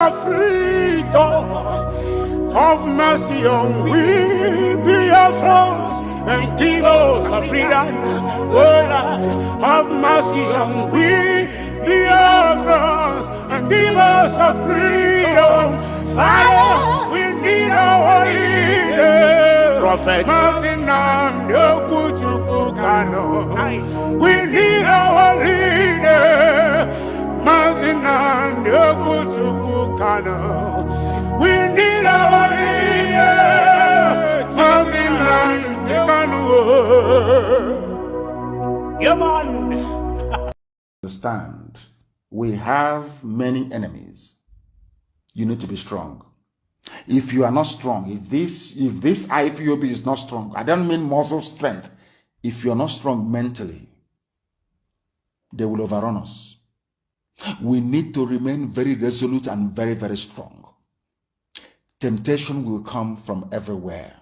freedom. Have mercy on we, Biafrans, and give us a freedom. Oh Lord, have mercy on we, Biafrans, and give us a freedom. Father, we need our leader. Prophet, we need our leader. We need our leader. Understand, we have many enemies. You need to be strong. If you are not strong, if this IPOB is not strong, I don't mean muscle strength. If you are not strong mentally, they will overrun us. We need to remain very resolute and very, very strong. Temptation will come from everywhere.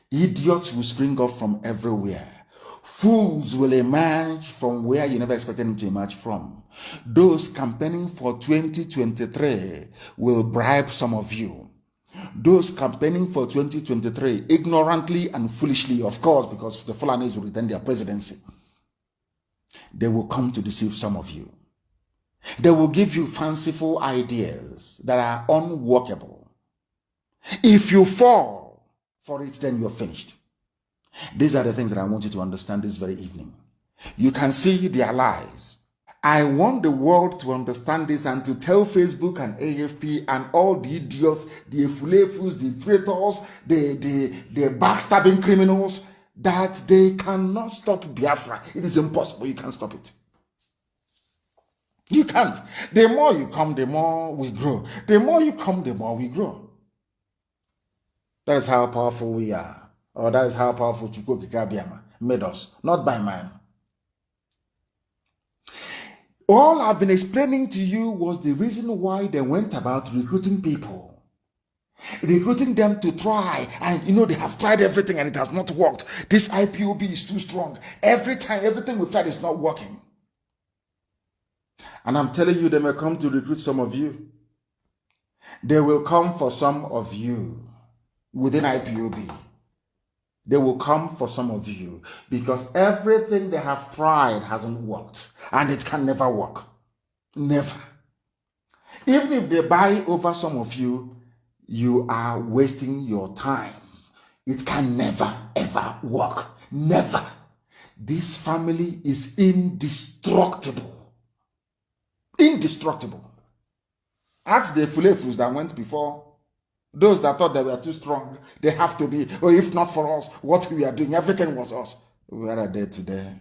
Idiots will spring up from everywhere. Fools will emerge from where you never expected them to emerge from. Those campaigning for 2023 will bribe some of you. Those campaigning for 2023 ignorantly and foolishly, of course, because the Fulanis will retain their presidency, they will come to deceive some of you. They will give you fanciful ideas that are unworkable. If you fall for it, then you're finished. These are the things that I want you to understand this very evening. You can see their lies. I want the world to understand this and to tell Facebook and AFP and all the idiots, the fulefus, the traitors, the backstabbing criminals, that they cannot stop Biafra. It is impossible. You can't stop it. You can't. The more you come, the more we grow. The more you come, the more we grow. That is how powerful we are. Or that is how powerful Chukwuka Biama made us. Not by man. All I've been explaining to you was the reason why they went about recruiting people. Recruiting them to try. And you know, they have tried everything and it has not worked. This IPOB is too strong. Every time, everything we've tried is not working. And I'm telling you, they may come to recruit some of you. They will come for some of you within IPOB. They will come for some of you because everything they have tried hasn't worked and it can never work. Never. Even if they buy over some of you, you are wasting your time. It can never, ever work. Never. This family is indestructible. Indestructible. Ask the fulefus that went before. Those that thought they were too strong, they have to be. Or if not for us, what we are doing, everything was us. Where are they today?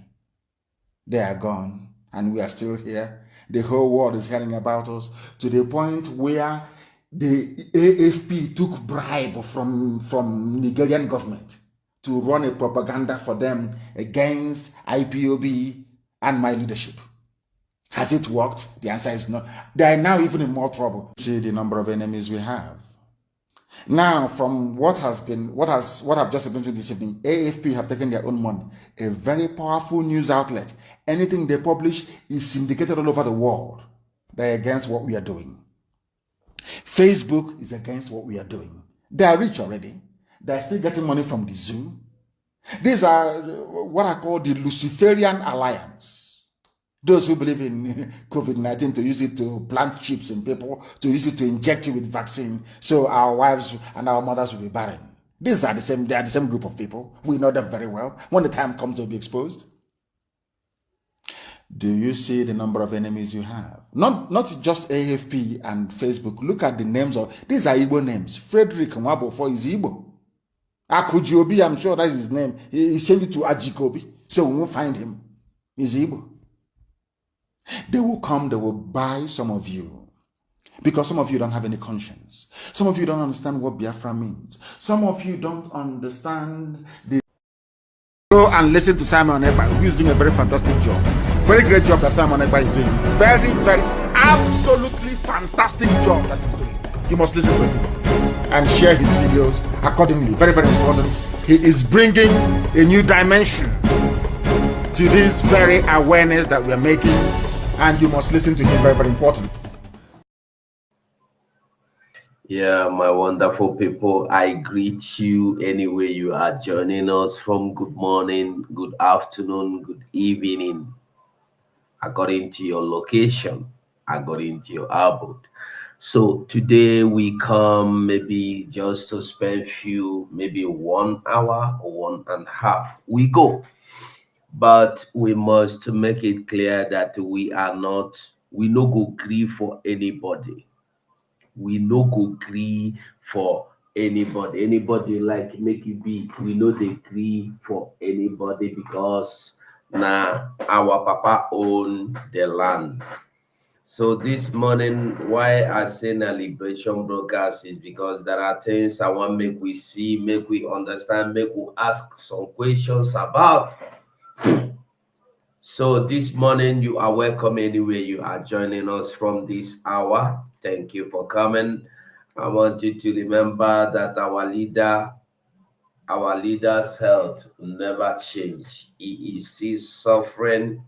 They are gone, and we are still here. The whole world is hearing about us to the point where the AFP took bribe from Nigerian government to run a propaganda for them against IPOB and my leadership. Has it worked? The answer is no. They are now even in more trouble. See the number of enemies we have. Now, from what I've just explained to this evening, AFP have taken their own money. A very powerful news outlet. Anything they publish is syndicated all over the world. They're against what we are doing. Facebook is against what we are doing. They are rich already. They're still getting money from the zoo. These are what I call the Luciferian Alliance. Those who believe in COVID-19 to use it to plant chips in people, to use it to inject you with vaccine, so our wives and our mothers will be barren. These are they are the same group of people. We know them very well. When the time comes, they'll be exposed. Do you see the number of enemies you have? Not just AFP and Facebook. Look at the names of these are Igbo names. Frederick Nwabofo is Igbo. Akujiobi, I'm sure that's his name. He's changed it to Ajikobi, so we won't find him. He's Igbo. They will come, they will buy some of you. Because some of you don't have any conscience. Some of you don't understand what Biafra means. Some of you don't understand the... Go and listen to Simon Ekpa, who is doing a very fantastic job. Very great job that Simon Ekpa is doing. Very, very, absolutely fantastic job that he's doing. You must listen to him and share his videos accordingly. Very, very important. He is bringing a new dimension to this very awareness that we are making. And you must listen to him, very, very important. Yeah, my wonderful people, I greet you anywhere you are joining us from. Good morning, good afternoon, good evening, according to your location, according to your abode. So today we come maybe just to spend few, maybe 1 hour or 1.5. We go, but we must make it clear that we no go grieve for anybody. We no go gree for anybody like make it be. We no dey gree for anybody because na our papa own the land. So this morning, why I say na liberation broadcast is because there are things I want make we see, make we understand, make we ask some questions about. So this morning, you are welcome anywhere you are joining us from this hour. Thank you for coming. I want you to remember that our leader's health will never change. He is still suffering.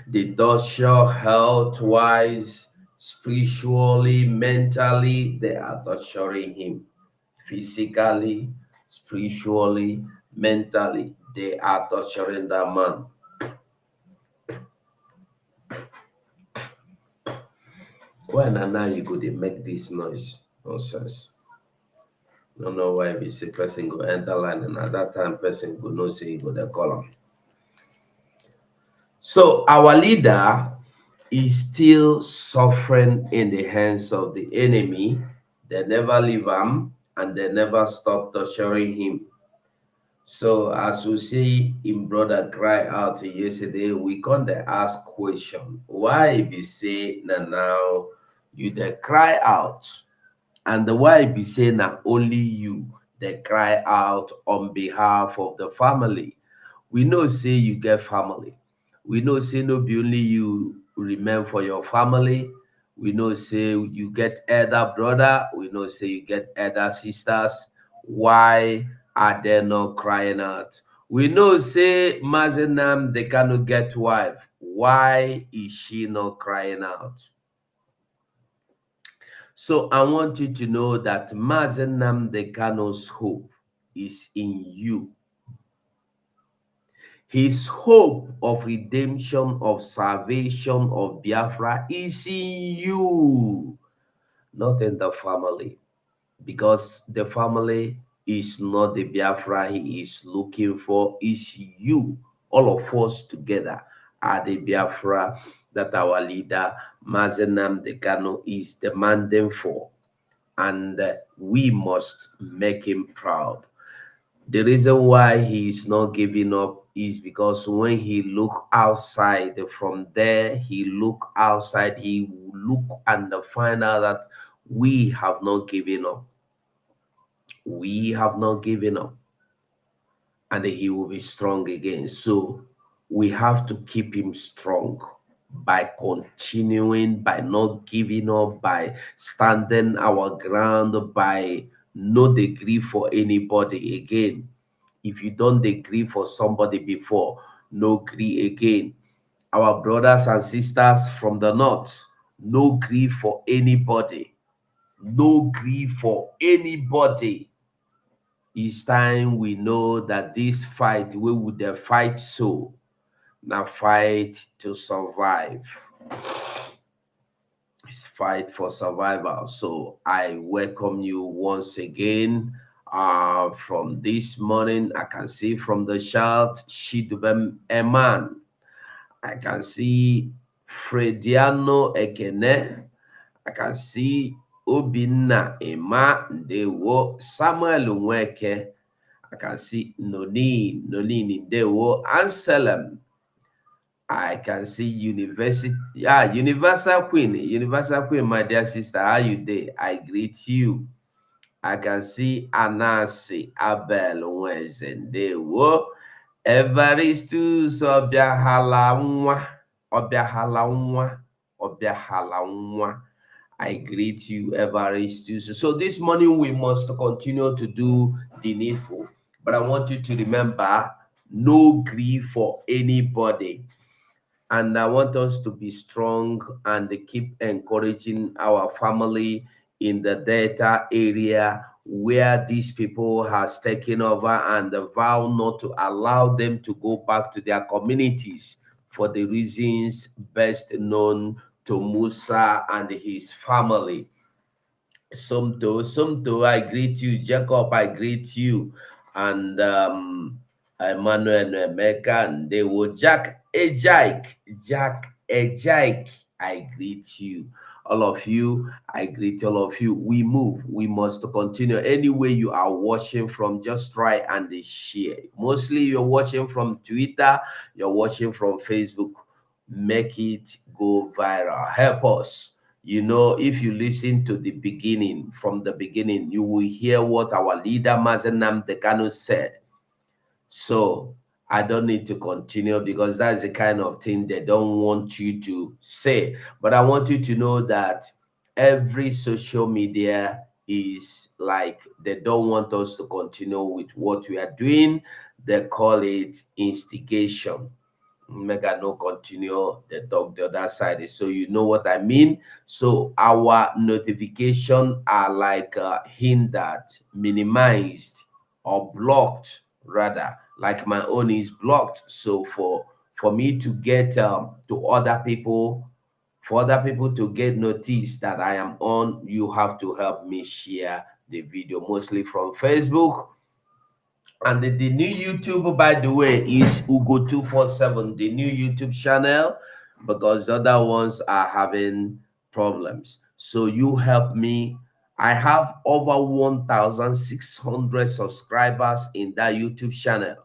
The torture health wise, spiritually, mentally, they are torturing him. Physically, spiritually, mentally, they are torturing that man. Why na now you go dey make this noise? Nonsense. No know why we say person go enter line and at that time person go know say he go dey call am. So our leader is still suffering in the hands of the enemy. They never leave him and they never stop torturing him. So as we see him brother cry out yesterday, we come dey ask question. Why be say na now you dey cry out? And the why be say na only you dey cry out on behalf of the family. We know say you get family. We know say no be only you remain for your family. We know say you get elder brother. We know say you get elder sisters. Why are they not crying out? We know say Mazenam they cannot get wife. Why is she not crying out? So I want you to know that Mazenam Dekano's hope is in you. His hope of redemption, of salvation, of Biafra is in you, not in the family. Because the family is not the Biafra he is looking for, is you. All of us together are the Biafra that our leader Mazenam Dekano is demanding for. And we must make him proud. The reason why he is not giving up is because when he look outside from there, he look outside, he look and find out that we have not given up. We have not given up. And he will be strong again. So we have to keep him strong by continuing, by not giving up, by standing our ground, by no degree for anybody again. If you don't agree for somebody before, no agree again. Our brothers and sisters from the north, no grief for anybody. No grief for anybody. Each time we know that this fight, we would fight so, now fight to survive. It's fight for survival. So I welcome you once again. From this morning, I can see from the shout, Shidubem Eman. I can see Frediano Ekene. I can see Obinna Ema Ndewo Samuel Nweke. I can see Noni Ndewo Anselm. I can see Universal Queen, my dear sister. How you day? I greet you. I can see Anasi Abel Ndewo Evaristus Obiahala. I greet you, Evaristus. So this morning we must continue to do the needful. But I want you to remember, no grief for anybody. And I want us to be strong and keep encouraging our family in the Delta area where these people has taken over, and the vow not to allow them to go back to their communities for the reasons best known to Musa and his family. Sumto, I greet you. Jacob, I greet you. And Emmanuel Emeka, and they will Jack Ejaik, I greet you. All of you, I greet all of you. We move, we must continue. Anyway, you are watching from, just try and share. Mostly you're watching from Twitter, you're watching from Facebook. Make it go viral. Help us. You know, if you listen to the beginning, from the beginning, you will hear what our leader Mazenam Dekano said. So I don't need to continue because that's the kind of thing they don't want you to say. But I want you to know that every social media is like, they don't want us to continue with what we are doing. They call it instigation. Mega no continue the talk the other side, so you know what I mean. So our notification are like hindered, minimized, or blocked, rather, like my own is blocked. So for me to get to other people, for other people to get notice that I am on, you have to help me share the video, mostly from Facebook. And the new YouTube, by the way, is Ugo247, the new YouTube channel, because the other ones are having problems. So you help me. I have over 1,600 subscribers in that YouTube channel,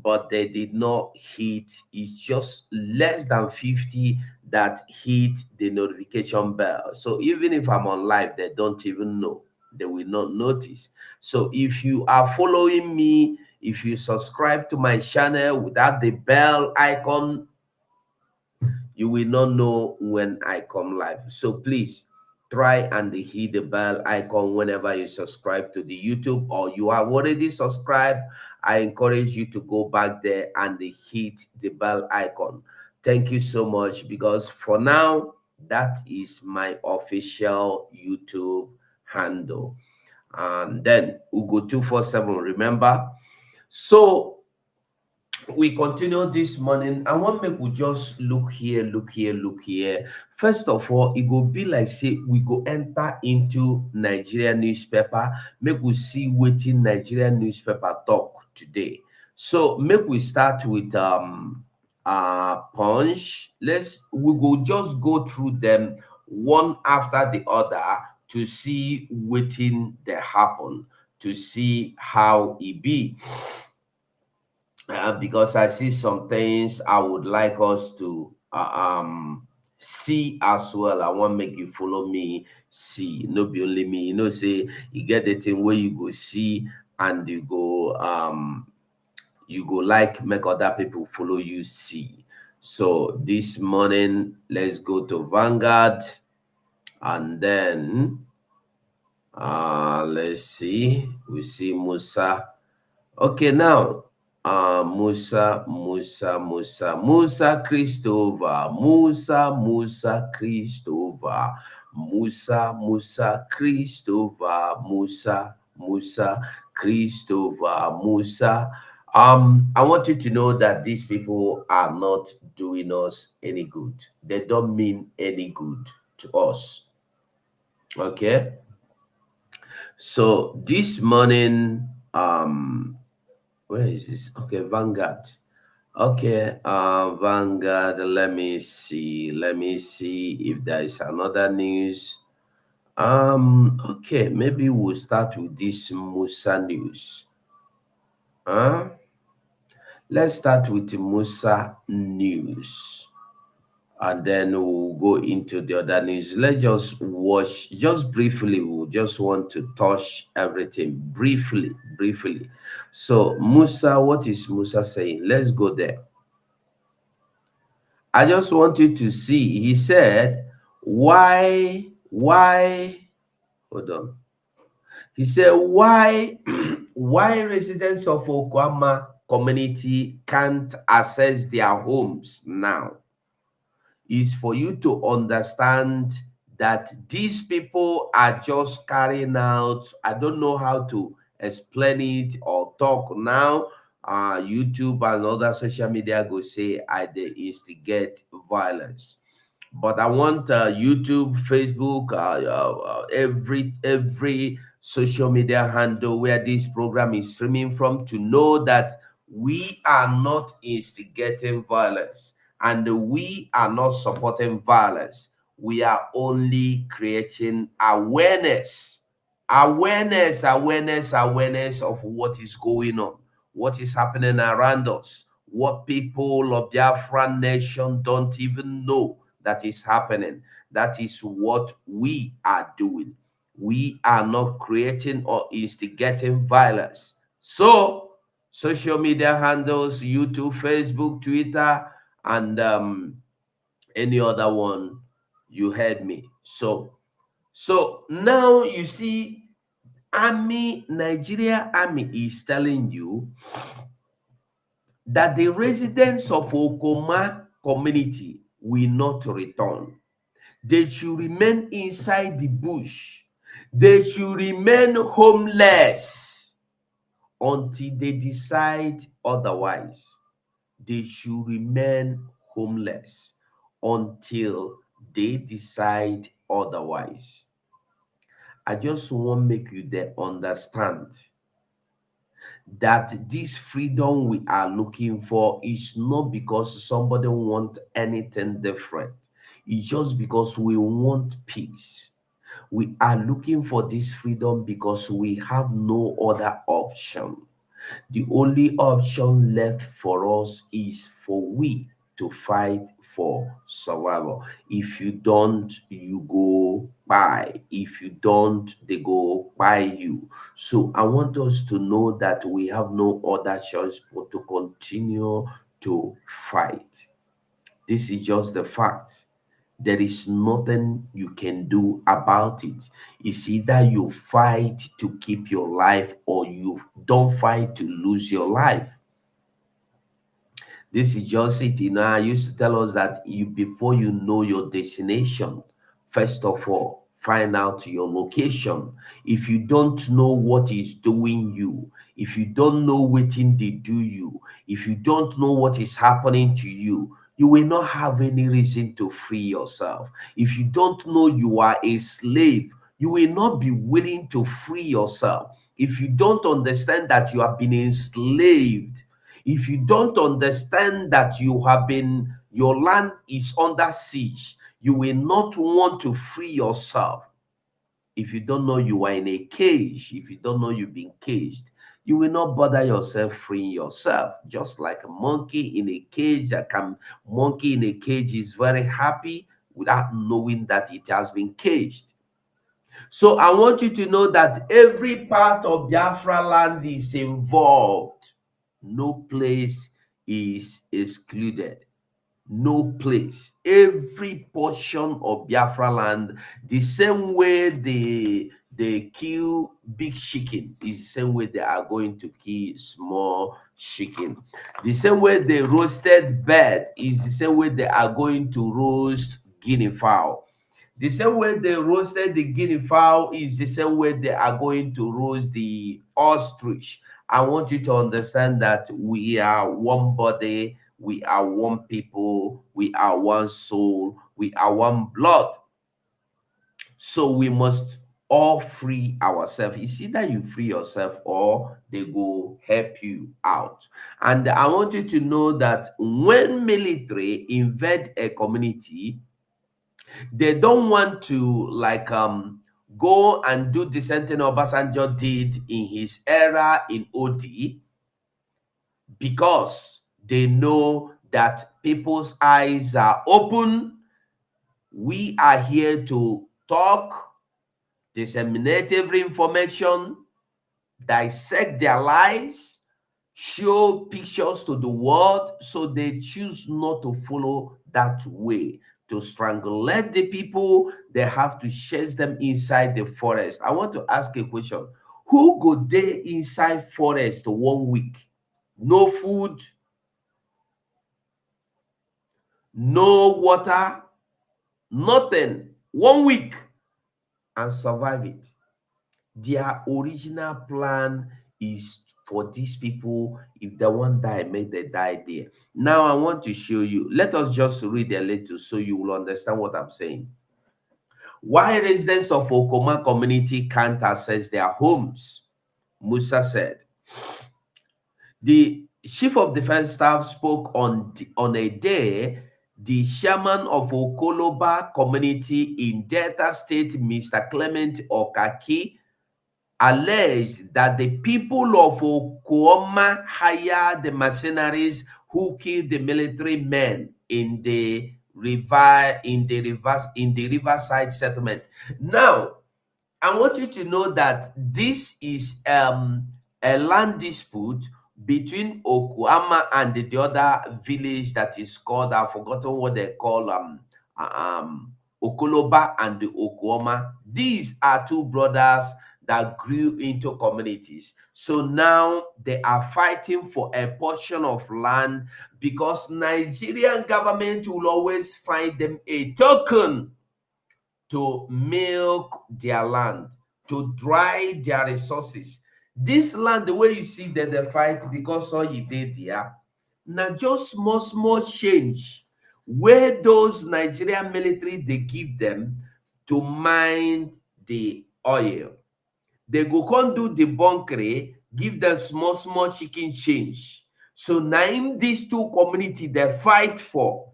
but they did not hit. It's just less than 50 that hit the notification bell. So even if I'm on live, they don't even know. They will not notice. So if you are following me, if you subscribe to my channel without the bell icon, you will not know when I come live. So please try and hit the bell icon whenever you subscribe to the YouTube, or you have already subscribed. I encourage you to go back there and hit the bell icon. Thank you so much, because for now, that is my official YouTube handle. And then Ugo247, remember? So we continue this morning. I want make we just look here, look here, look here. First of all, it go be like say we go enter into Nigerian newspaper, make we see wetin Nigerian newspaper talk today. So make we start with Punch. We go just go through them one after the other to see wetin they happen, to see how it be. Because I see some things I would like us to see as well. I want make you follow me see, no be only me. You know, say you get the thing where you go see and you go like make other people follow you see. So this morning, let's go to Vanguard, and then let's see. We see Musa. Okay, now Musa Christopher, Musa Christopher, Musa Christopher, Musa Christopher, Musa. I want you to know that these people are not doing us any good. They don't mean any good to us. Okay. So this morning, where is this? Okay, Vanguard. Okay, Vanguard. Let me see if there is another news. Okay, maybe we'll start with this Musa news. Let's start with the Musa news, and then we'll go into the other news. Let's just watch, just briefly. We'll just want to touch everything briefly. So Musa, what is Musa saying? Let's go there. I just want you to see. He said, why, hold on. He said, why residents of Okwama community can't access their homes now is for you to understand that these people are just carrying out, I don't know how to explain it or talk now. YouTube and other social media go say I they instigate violence. But I want YouTube, Facebook, every social media handle where this program is streaming from to know that we are not instigating violence and we are not supporting violence. We are only creating awareness, awareness of what is going on, what is happening around us, what people of Biafran nation don't even know that is happening. That is what we are doing. We are not creating or instigating violence. So, social media handles, YouTube, Facebook, Twitter, and any other one, you heard me. So now you see, Nigeria Army is telling you that the residents of Okoma community will not return. They should remain inside the bush. They should remain homeless until they decide otherwise. They should remain homeless until they decide otherwise. I just want to make you there understand that this freedom we are looking for is not because somebody wants anything different. It's just because we want peace. We are looking for this freedom because we have no other option. The only option left for us is for we to fight for survival. If you don't, you go by. If you don't, they go by you. So I want us to know that we have no other choice but to continue to fight. This is just the fact. There is nothing you can do about it. It's either you fight to keep your life or you don't fight to lose your life. This is just it. I used to tell us that before you know your destination, first of all, find out your location. If you don't know what is doing you, if you don't know what they do you, if you don't know what is happening to you will not have any reason to free yourself. If you don't know you are a slave, you will not be willing to free yourself. If you don't understand that you have been enslaved, if you don't understand that your land is under siege, you will not want to free yourself. If you don't know you are in a cage, if you don't know you've been caged, you will not bother yourself freeing yourself. Just like a monkey in a cage, monkey in a cage is very happy without knowing that it has been caged. So I want you to know that every part of Biafra land is involved. No place is excluded. No place. Every portion of Biafra land, the same way they kill big chicken, is the same way they are going to kill small chicken. The same way they roasted bird is the same way they are going to roast guinea fowl. The same way they roasted the guinea fowl is the same way they are going to roast the ostrich. I want you to understand that we are one body, we are one people, we are one soul, we are one blood. So we must all free ourselves. It's either you free yourself or they go help you out. And I want you to know that when military invade a community, they don't want to go and do the same thing Obasanjo did in his era in OD, because they know that people's eyes are open. We are here to talk, disseminate every information, dissect their lives, show pictures to the world, so they choose not to follow that way. To strangulate the people, they have to chase them inside the forest. I want to ask a question. Who go there inside forest 1 week? No food, no water, nothing. 1 week and survive it. Their original plan is for these people, if the one die, make they die there. Now I want to show you. Let us just read a little so you will understand what I'm saying. Why residents of Okoma community can't access their homes? Musa said. The chief of defense staff spoke on a day the chairman of Okoloba community in Delta State, Mr. Clement Okaki, alleged that the people of Oklahoma hired the mercenaries who killed the military men in the riverside settlement. Now, I want you to know that this is a land dispute between Okuama and the other village that is called, I've forgotten what they call Okoloba and the Okuama. These are two brothers that grew into communities. So now they are fighting for a portion of land because Nigerian government will always find them a token to milk their land, to dry their resources. This land, the way you see that they fight because all you did there, now just small change where those Nigerian military they give them to mine the oil. They go come do the bunkering, give them small chicken change. So now these two community they fight for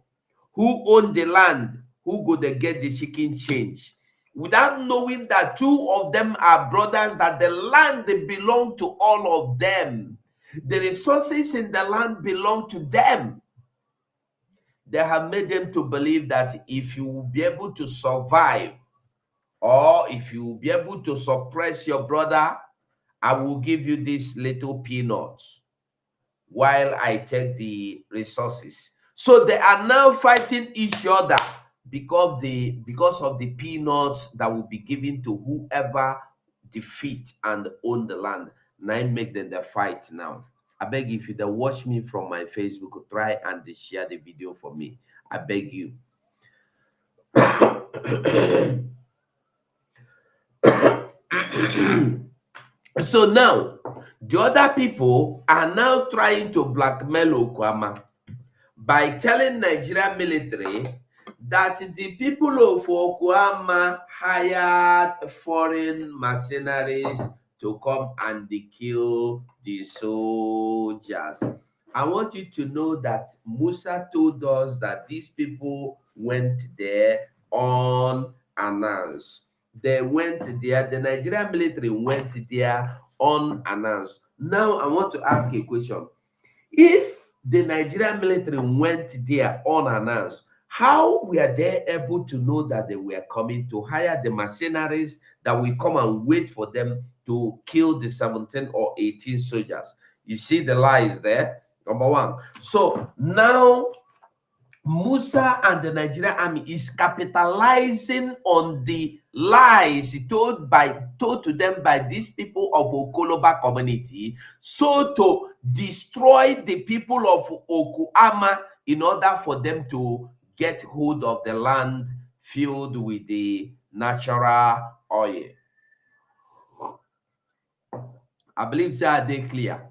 who own the land, who go they get the chicken change, without knowing that two of them are brothers, that the land they belong to all of them. The resources in the land belong to them. They have made them to believe that if you will be able to survive, or if you will be able to suppress your brother, I will give you this little peanuts while I take the resources. So they are now fighting each other because of the peanuts that will be given to whoever defeat and own the land. Now make them the fight now. I beg if you that watch me from my Facebook, try and share the video for me. I beg you. So now the other people are now trying to blackmail Okwama by telling Nigerian military that the people of Okwama hired foreign mercenaries to come and kill the soldiers. I want you to know that Musa told us that these people went there unannounced. They went there, the Nigerian military went there unannounced. Now I want to ask a question. If the Nigerian military went there unannounced, how were they able to know that they were coming to hire the mercenaries that will come and wait for them to kill the 17 or 18 soldiers? You see the lies there, number one. So now Musa and the Nigerian army is capitalizing on the lies told to them by these people of Okoloba community, so to destroy the people of Okuama in order for them to get hold of the land filled with the natural oil. I believe that they clear.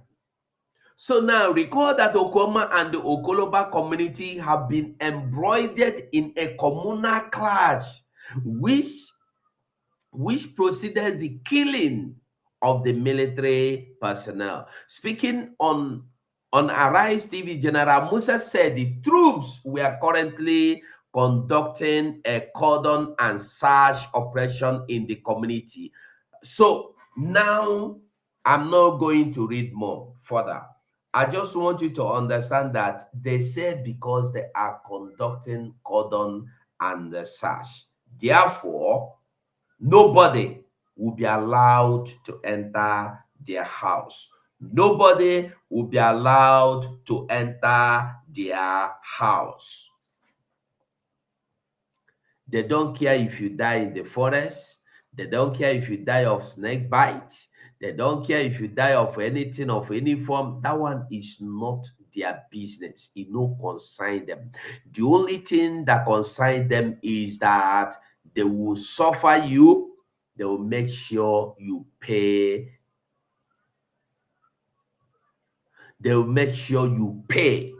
So now recall that Okoma and the Okoloba community have been embroidered in a communal clash, which proceeded the killing of the military personnel. Speaking on Arise TV, General Musa said the troops were currently conducting a cordon and search operation in the community. So now I'm not going to read more further. I just want you to understand that they say because they are conducting cordon and the search. Therefore, nobody will be allowed to enter their house. Nobody will be allowed to enter their house. They don't care if you die in the forest. They don't care if you die of snake bite. They don't care if you die of anything of any form. That one is not their business. It no concern them. The only thing that concern them is that They will suffer you. They will make sure you pay. They will make sure you pay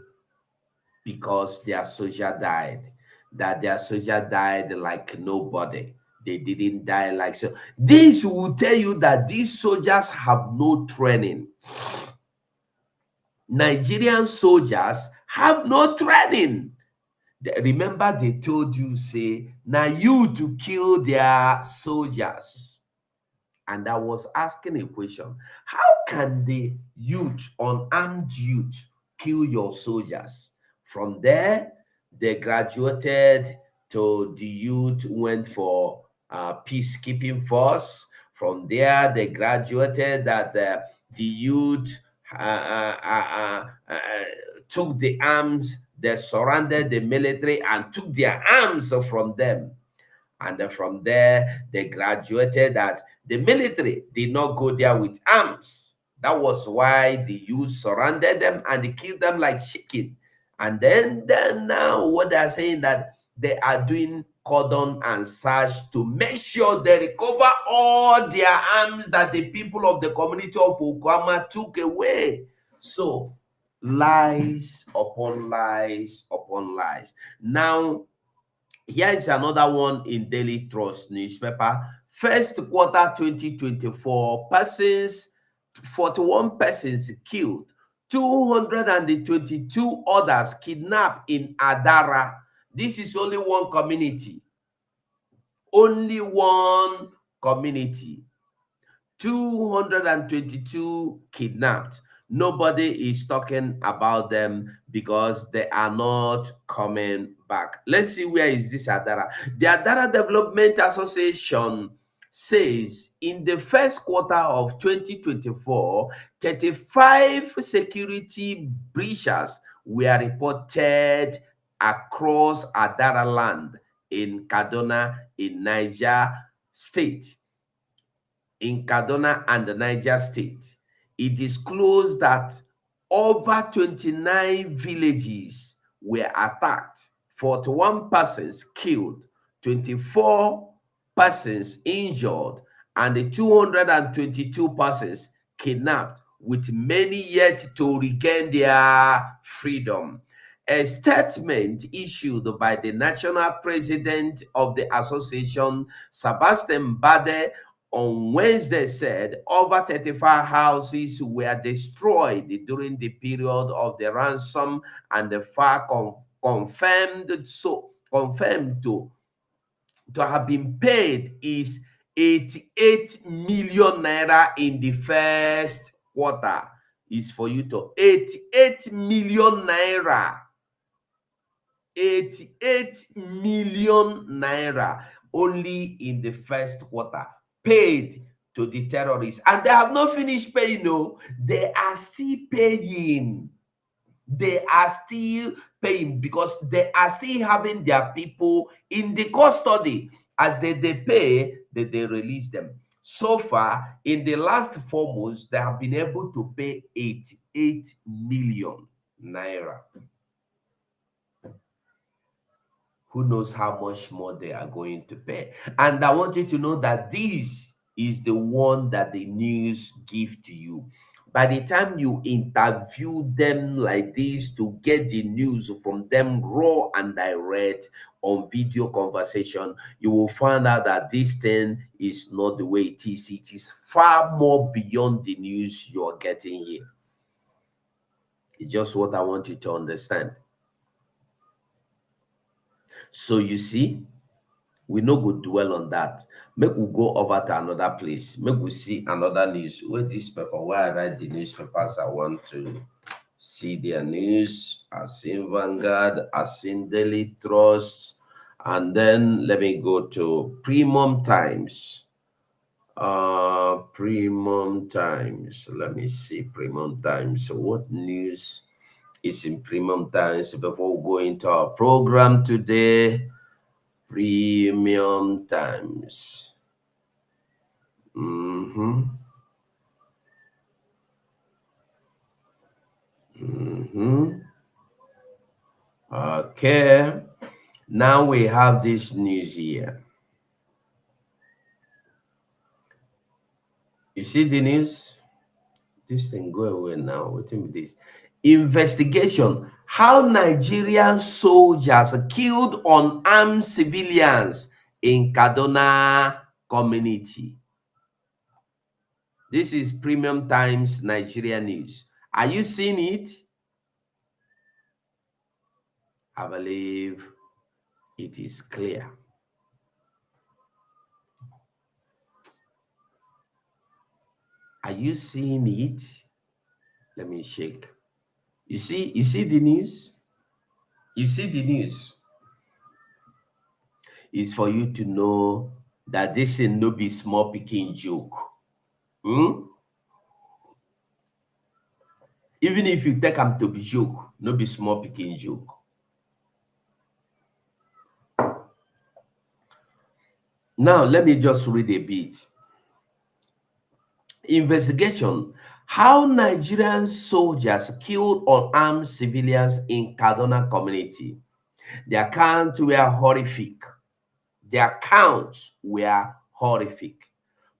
because their soldier died. That their soldier died like nobody. They didn't die like so. This will tell you that these soldiers have no training. Nigerian soldiers have no training. Remember, they told you, say, now you to kill their soldiers. And I was asking a question: how can the youth, unarmed youth, kill your soldiers? From there, they graduated to the youth, went for peacekeeping force. From there, they graduated that the youth took the arms, they surrounded the military and took their arms from them. And from there, they graduated that the military did not go there with arms. That was why the youth surrounded them and they killed them like chicken. And then now what they are saying that they are doing cordon and search to make sure they recover all their arms that the people of the community of Okwama took away. So lies upon lies upon lies. Now, here is another one in Daily Trust newspaper. First quarter 2024, 41 persons killed, 222 others kidnapped in Adara. This is only one community. Only one community. 222 kidnapped. Nobody is talking about them because they are not coming back. Let's see, where is this Adara? The Adara Development Association says in the first quarter of 2024, 35 security breaches were reported across Adara land in Kaduna in Niger State. In Kaduna and the Niger State. It disclosed that over 29 villages were attacked, 41 persons killed, 24 persons injured, and 222 persons kidnapped, with many yet to regain their freedom. A statement issued by the national president of the association, Sebastian Bade, on Wednesday said over 35 houses were destroyed during the period of the ransom, and the far confirmed to have been paid is 88 million naira in the first quarter. Is for you to 88 million naira. 88 million naira only in the first quarter paid to the terrorists. And they have not finished paying, no. They are still paying. They are still paying because they are still having their people in the custody. As they pay, they release them. So far, in the last 4 months, they have been able to pay 88 million naira. Who knows how much more they are going to pay? And I want you to know that this is the one that the news give to you. By the time you interview them like this to get the news from them raw and direct on video conversation, you will find out that this thing is not the way it is. It is far more beyond the news you are getting here. It's just what I want you to understand. So you see, we no go dwell on that. Make we go over to another place. Make we see another news. Where this paper, where I write the newspapers, I want to see their news. I seen Vanguard, I seen Daily Trust, and then let me go to Premium Times. Premium Times. Let me see Premium Times. So what news is in Premium Times before we go into our program today? Premium Times. Okay. Now we have this news here. see the news? This thing go away now. Wait a minute. This investigation: how Nigerian soldiers killed unarmed civilians in Kaduna community. This is Premium Times Nigeria News. Are you seeing it? I believe it is clear. Are you seeing it? Let me shake. You see the news? You see the news? It's for you to know that this is no be small picking joke. Even if you take them to be joke, no be small picking joke. Now, let me just read a bit. Investigation: how Nigerian soldiers killed unarmed civilians in Kaduna community. The accounts were horrific.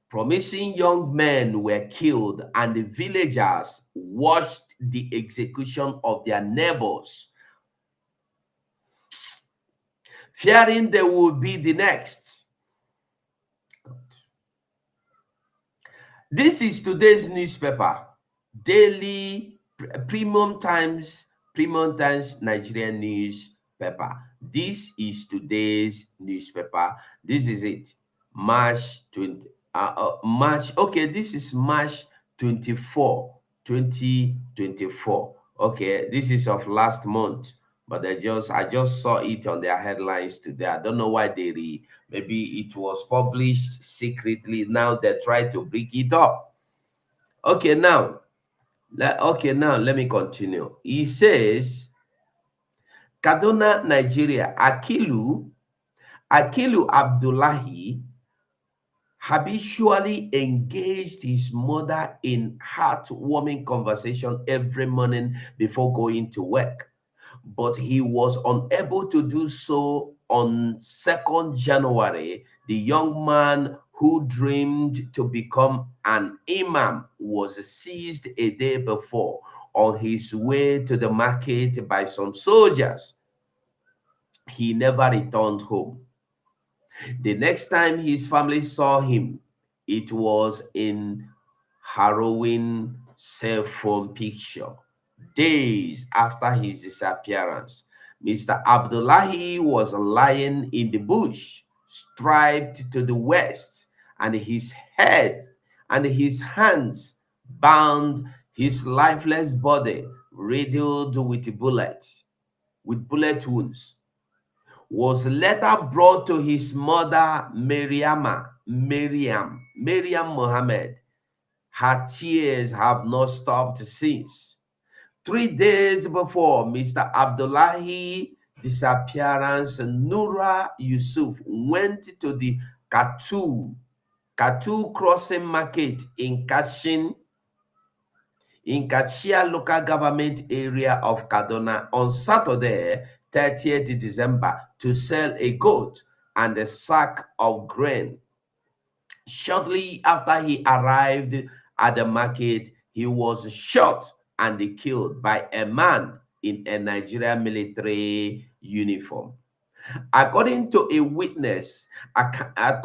Promising young men were killed, and the villagers watched the execution of their neighbors, fearing they would be the next. This is today's newspaper, Daily Premium Times Nigerian newspaper. This is today's newspaper. This is it. March 20. Okay, this is March 24, 2024. Okay, this is of last month, but I just saw it on their headlines today. I don't know why maybe it was published secretly. Now they try to bring it up. Okay, now let me continue. He says, Kaduna, Nigeria, Akilu Abdullahi habitually engaged his mother in heartwarming conversation every morning before going to work, but he was unable to do so on 2nd January. The young man who dreamed to become an imam was seized a day before on his way to the market by some soldiers. He never returned home. The next time his family saw him, it was in harrowing cell phone picture. Days after his disappearance, Mr. Abdullahi was lying in the bush, striped to the waist, and his head and his hands bound, his lifeless body riddled with bullet wounds. Was later brought to his mother Miriam Mohammed. Her tears have not stopped since. 3 days before Mr. Abdullahi disappearance, Nura Yusuf went to the Katu Crossing Market in Kachia local government area of Kaduna on Saturday, 30th December, to sell a goat and a sack of grain. Shortly after he arrived at the market, he was shot and killed by a man in a Nigerian military uniform. According to a witness account,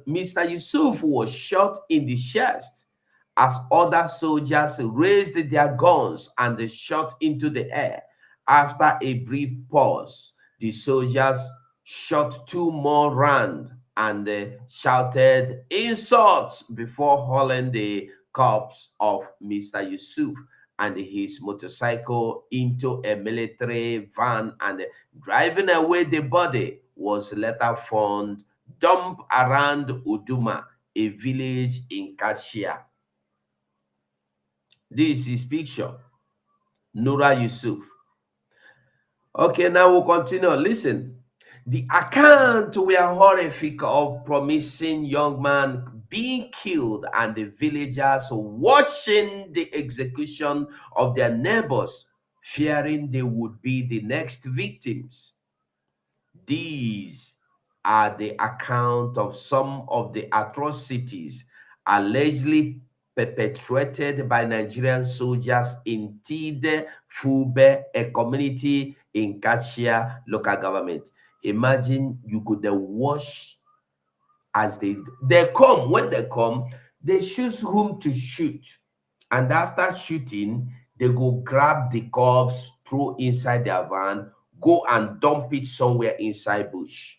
Mr. Yusuf was shot in the chest as other soldiers raised their guns and shot into the air. After a brief pause, the soldiers shot 2 more rounds and shouted insults before hauling the corpse of Mr. Yusuf and his motorcycle into a military van and driving away. The body was later found dumped around Uduma, a village in Kashia. This is picture. Nura Yusuf. Okay, now we'll continue. Listen. The account were horrific of promising young man being killed and the villagers watching the execution of their neighbors, fearing they would be the next victims. These are the account of some of the atrocities allegedly perpetrated by Nigerian soldiers in Tide Fube, a community in Kashia local government. Imagine you could watch as they come. When they come, they choose whom to shoot, and after shooting, they go grab the corpse, throw inside their van, go and dump it somewhere inside bush.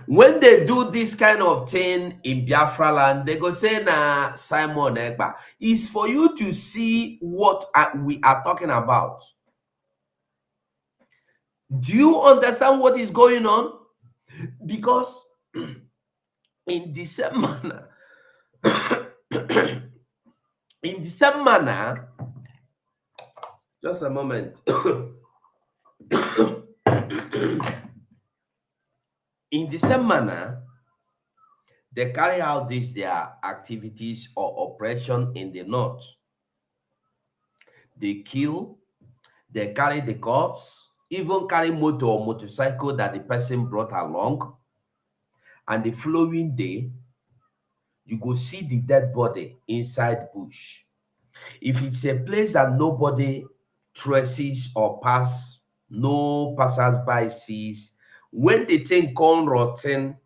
When they do this kind of thing in Biafra land, they go say, "Na Simon Egba." It's for you to see what we are talking about. Do you understand what is going on? Because in the same manner, in the same manner, just a moment. In the same manner, they carry out their activities or operation in the north. They kill, they carry the corpse, even carry motor or motorcycle that the person brought along, and the following day, you go see the dead body inside bush. If it's a place that nobody traces or pass, no passers-by sees, when the thing come rotten,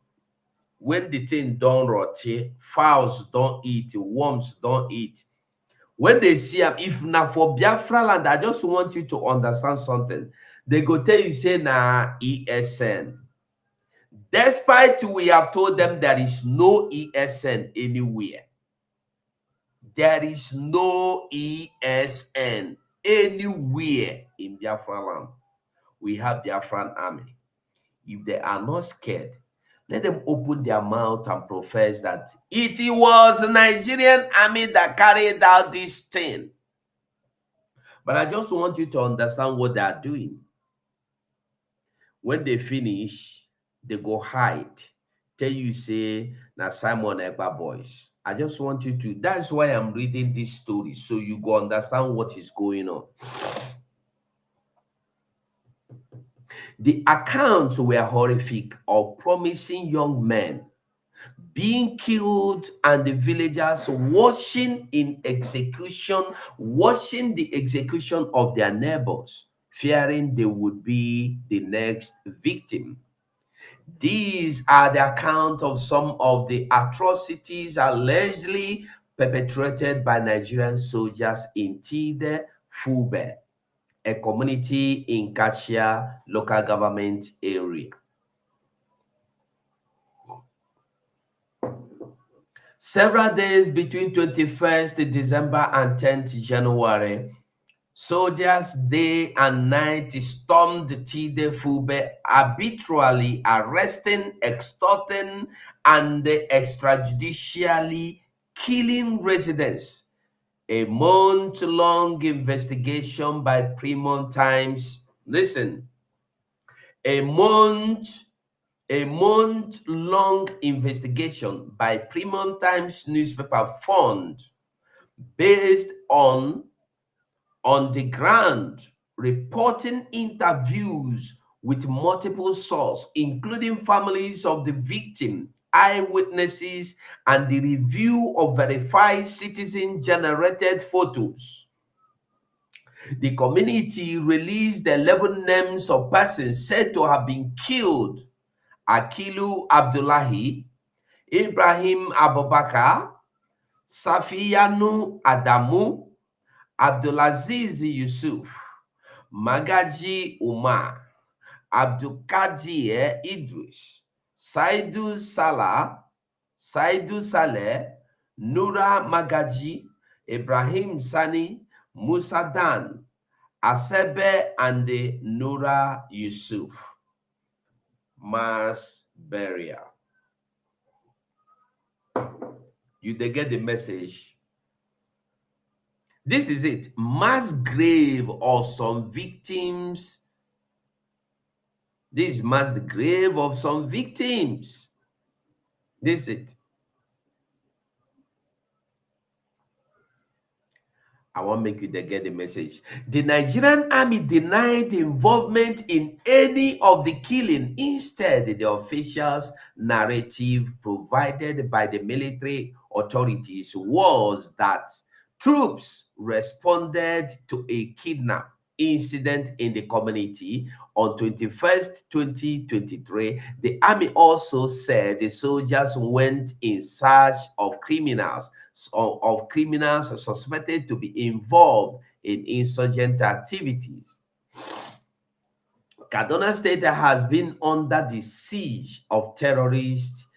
when the thing don't rot, fowls don't eat, worms don't eat. When they see them, if not for Biafra land, I just want you to understand something. They go tell you, say, na ESN. Despite we have told them there is no ESN anywhere. There is no ESN anywhere in Biafra land. We have Biafran army. If they are not scared, let them open their mouth and profess that it was the Nigerian army that carried out this thing. But I just want you to understand what they are doing. When they finish, they go hide. Tell you, say, na Simon Ekpa boys. I just want you to, that's why I'm reading this story, so you go understand what is going on. The accounts were horrific of promising young men being killed and the villagers watching the execution of their neighbors, fearing they would be the next victim. These are the account of some of the atrocities allegedly perpetrated by Nigerian soldiers in Tide Fube, a community in Kashia local government area. Several days between 21st December and 10th January, soldiers day and night stormed Tide Fube, arbitrarily arresting, extorting, and extrajudicially killing residents. A month-long investigation by Premium Times. Listen, a month-long investigation by Premium Times newspaper found, based on the ground reporting interviews with multiple sources, including families of the victim, eyewitnesses, and the review of verified citizen-generated photos. The community released 11 names of persons said to have been killed: Akilu Abdullahi, Ibrahim Abubakar, Safiyanu Adamu, Abdulaziz Yusuf, Magaji Umar, Abdulkadir Idris, Saidu Saleh, Nura Magaji, Ibrahim Sani, Musa Dan, Asebe, and Nura Yusuf. Mass burial. They get the message. This is it. Mass grave of some victims. This is mass grave of some victims. This is it. I want to make you get the message. The Nigerian army denied involvement in any of the killing. Instead, the officials' narrative provided by the military authorities was that troops responded to a kidnap incident in the community on 21st, 2023. The army also said the soldiers went in search of criminals suspected to be involved in insurgent activities. Kaduna State has been under the siege of terrorists,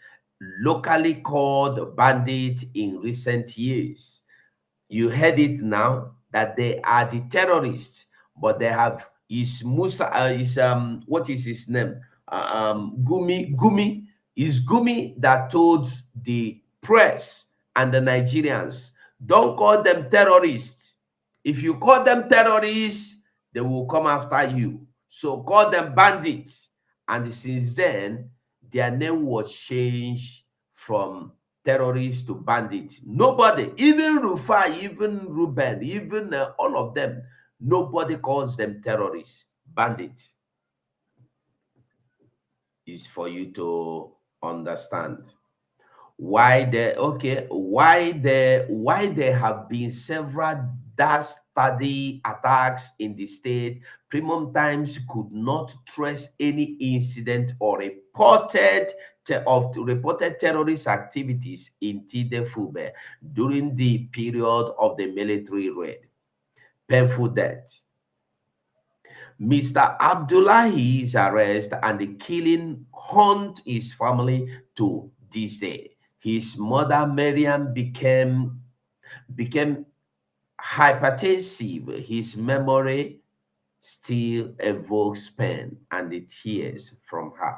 locally called bandits, in recent years. You heard it now that they are the terrorists, but they have what is his name? Gumi is Gumi that told the press and the Nigerians, don't call them terrorists. If you call them terrorists, they will come after you. So call them bandits. And since then, their name was changed from terrorists to bandits. Nobody, even Rufai, even Ruben, even all of them, nobody calls them terrorists. Bandits. Is for you to understand why there have been several dastardly attacks in the state. Premium Times could not trace any incident or reported terrorist activities in Tidefube during the period of the military raid. Painful death. Mr. Abdullahi's arrest and the killing haunt his family to this day. His mother, Miriam, became hypertensive. His memory still evokes pain and the tears from her.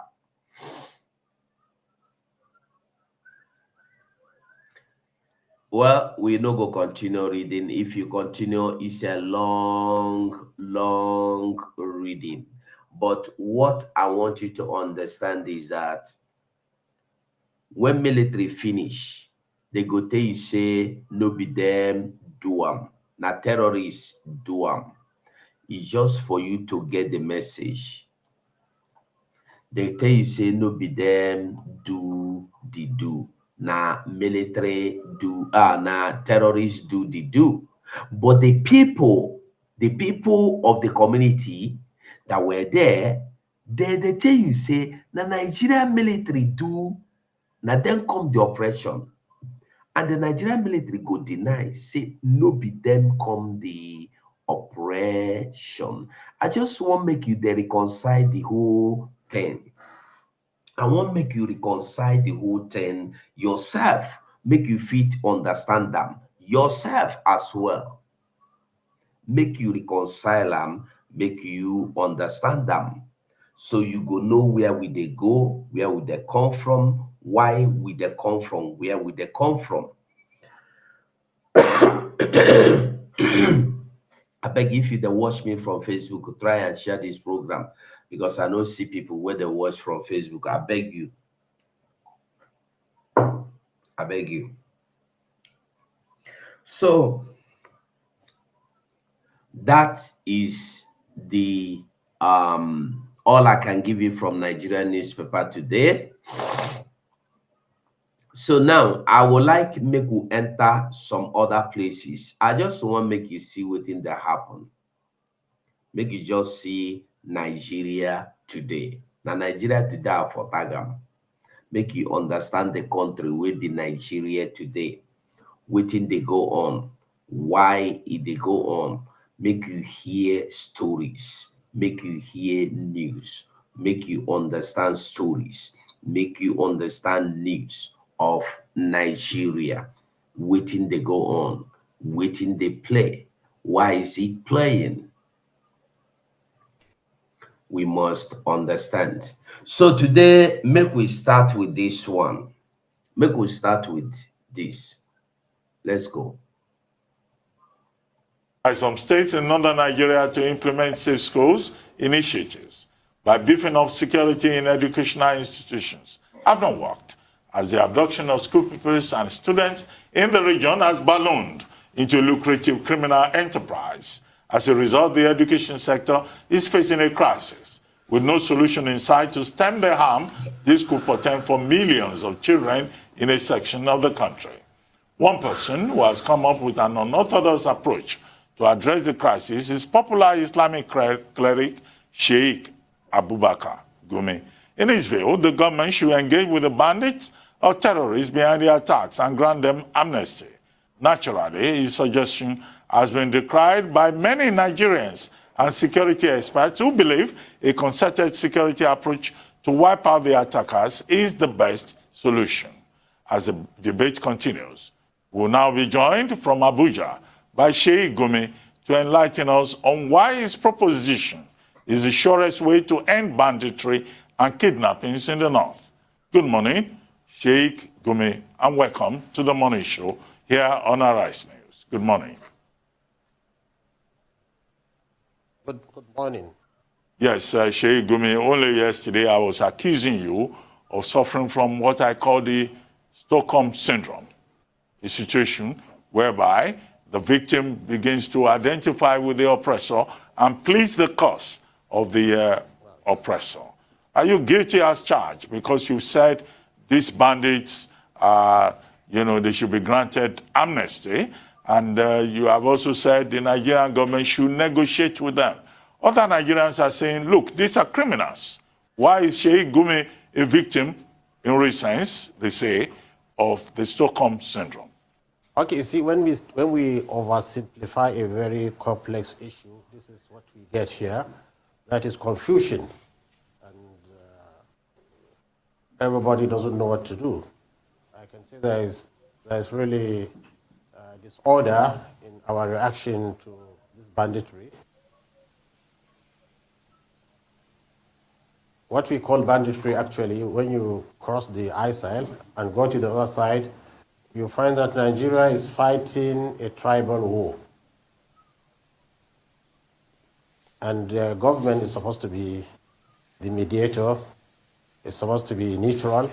Well, we no go continue reading. If you continue, it's a long reading. But what I want you to understand is that when military finish, they go tell you say no be them do am. Na terrorists do am. It's just for you to get the message. They tell you say no be them do the do. Na military do, na terrorists do the do. But the people of the community that were there, they tell you say na Nigerian military do, na then come the oppression. And the Nigerian military go deny, say no be them come the oppression. I just want make you they reconcile the whole thing. I want make you reconcile the whole thing yourself, make you fit understand them yourself as well. Make you reconcile them, make you understand them. So you go know where we they go, where would they come from, why would they come from, where would they come from. I beg if you they watch me from Facebook, try and share this program, because I know see people where they watch from Facebook. I beg you. I beg you. So that is the all I can give you from Nigerian newspaper today. So now I would like make you enter some other places. I just want make you see what in that happen. Make you just see Nigeria today. Now Nigeria today for Tagam. Make you understand the country will be Nigeria today. Waiting they go on. Why it they go on? Make you hear stories. Make you hear news. Make you understand stories. Make you understand news of Nigeria. Waiting they go on. Waiting they play. Why is it playing? We must understand. So today, make we start with this one. Make we start with this. Let's go. By some states in northern Nigeria to implement safe schools initiatives by beefing up security in educational institutions have not worked, as the abduction of school pupils and students in the region has ballooned into a lucrative criminal enterprise. As a result, the education sector is facing a crisis. With no solution in sight to stem the harm, this could portend for millions of children in a section of the country. One person who has come up with an unorthodox approach to address the crisis is popular Islamic cleric Sheikh Abubakar Gumi. In his view, the government should engage with the bandits or terrorists behind the attacks and grant them amnesty. Naturally, his suggestion has been decried by many Nigerians and security experts who believe a concerted security approach to wipe out the attackers is the best solution. As the debate continues, we will now be joined from Abuja by Sheikh Gumi to enlighten us on why his proposition is the surest way to end banditry and kidnappings in the north. Good morning, Sheikh Gumi, and welcome to the Morning Show here on Arise News. Good morning. Good morning. Yes, Sheikh Gumi, only yesterday I was accusing you of suffering from what I call the Stockholm Syndrome, a situation whereby the victim begins to identify with the oppressor and pleads the cause of the oppressor. Are you guilty as charged? Because you said these bandits, they should be granted amnesty, and you have also said the Nigerian government should negotiate with them. Other Nigerians are saying, look, these are criminals. Why is Sheikh Gumi a victim, in real sense, they say, of the Stockholm Syndrome? Okay, you see, when we oversimplify a very complex issue, this is what we get here. That is confusion. And everybody doesn't know what to do. I can say there is really disorder in our reaction to this banditry. What we call banditry, actually, when you cross the ISIL and go to the other side, you find that Nigeria is fighting a tribal war. And the government is supposed to be the mediator, it's supposed to be neutral,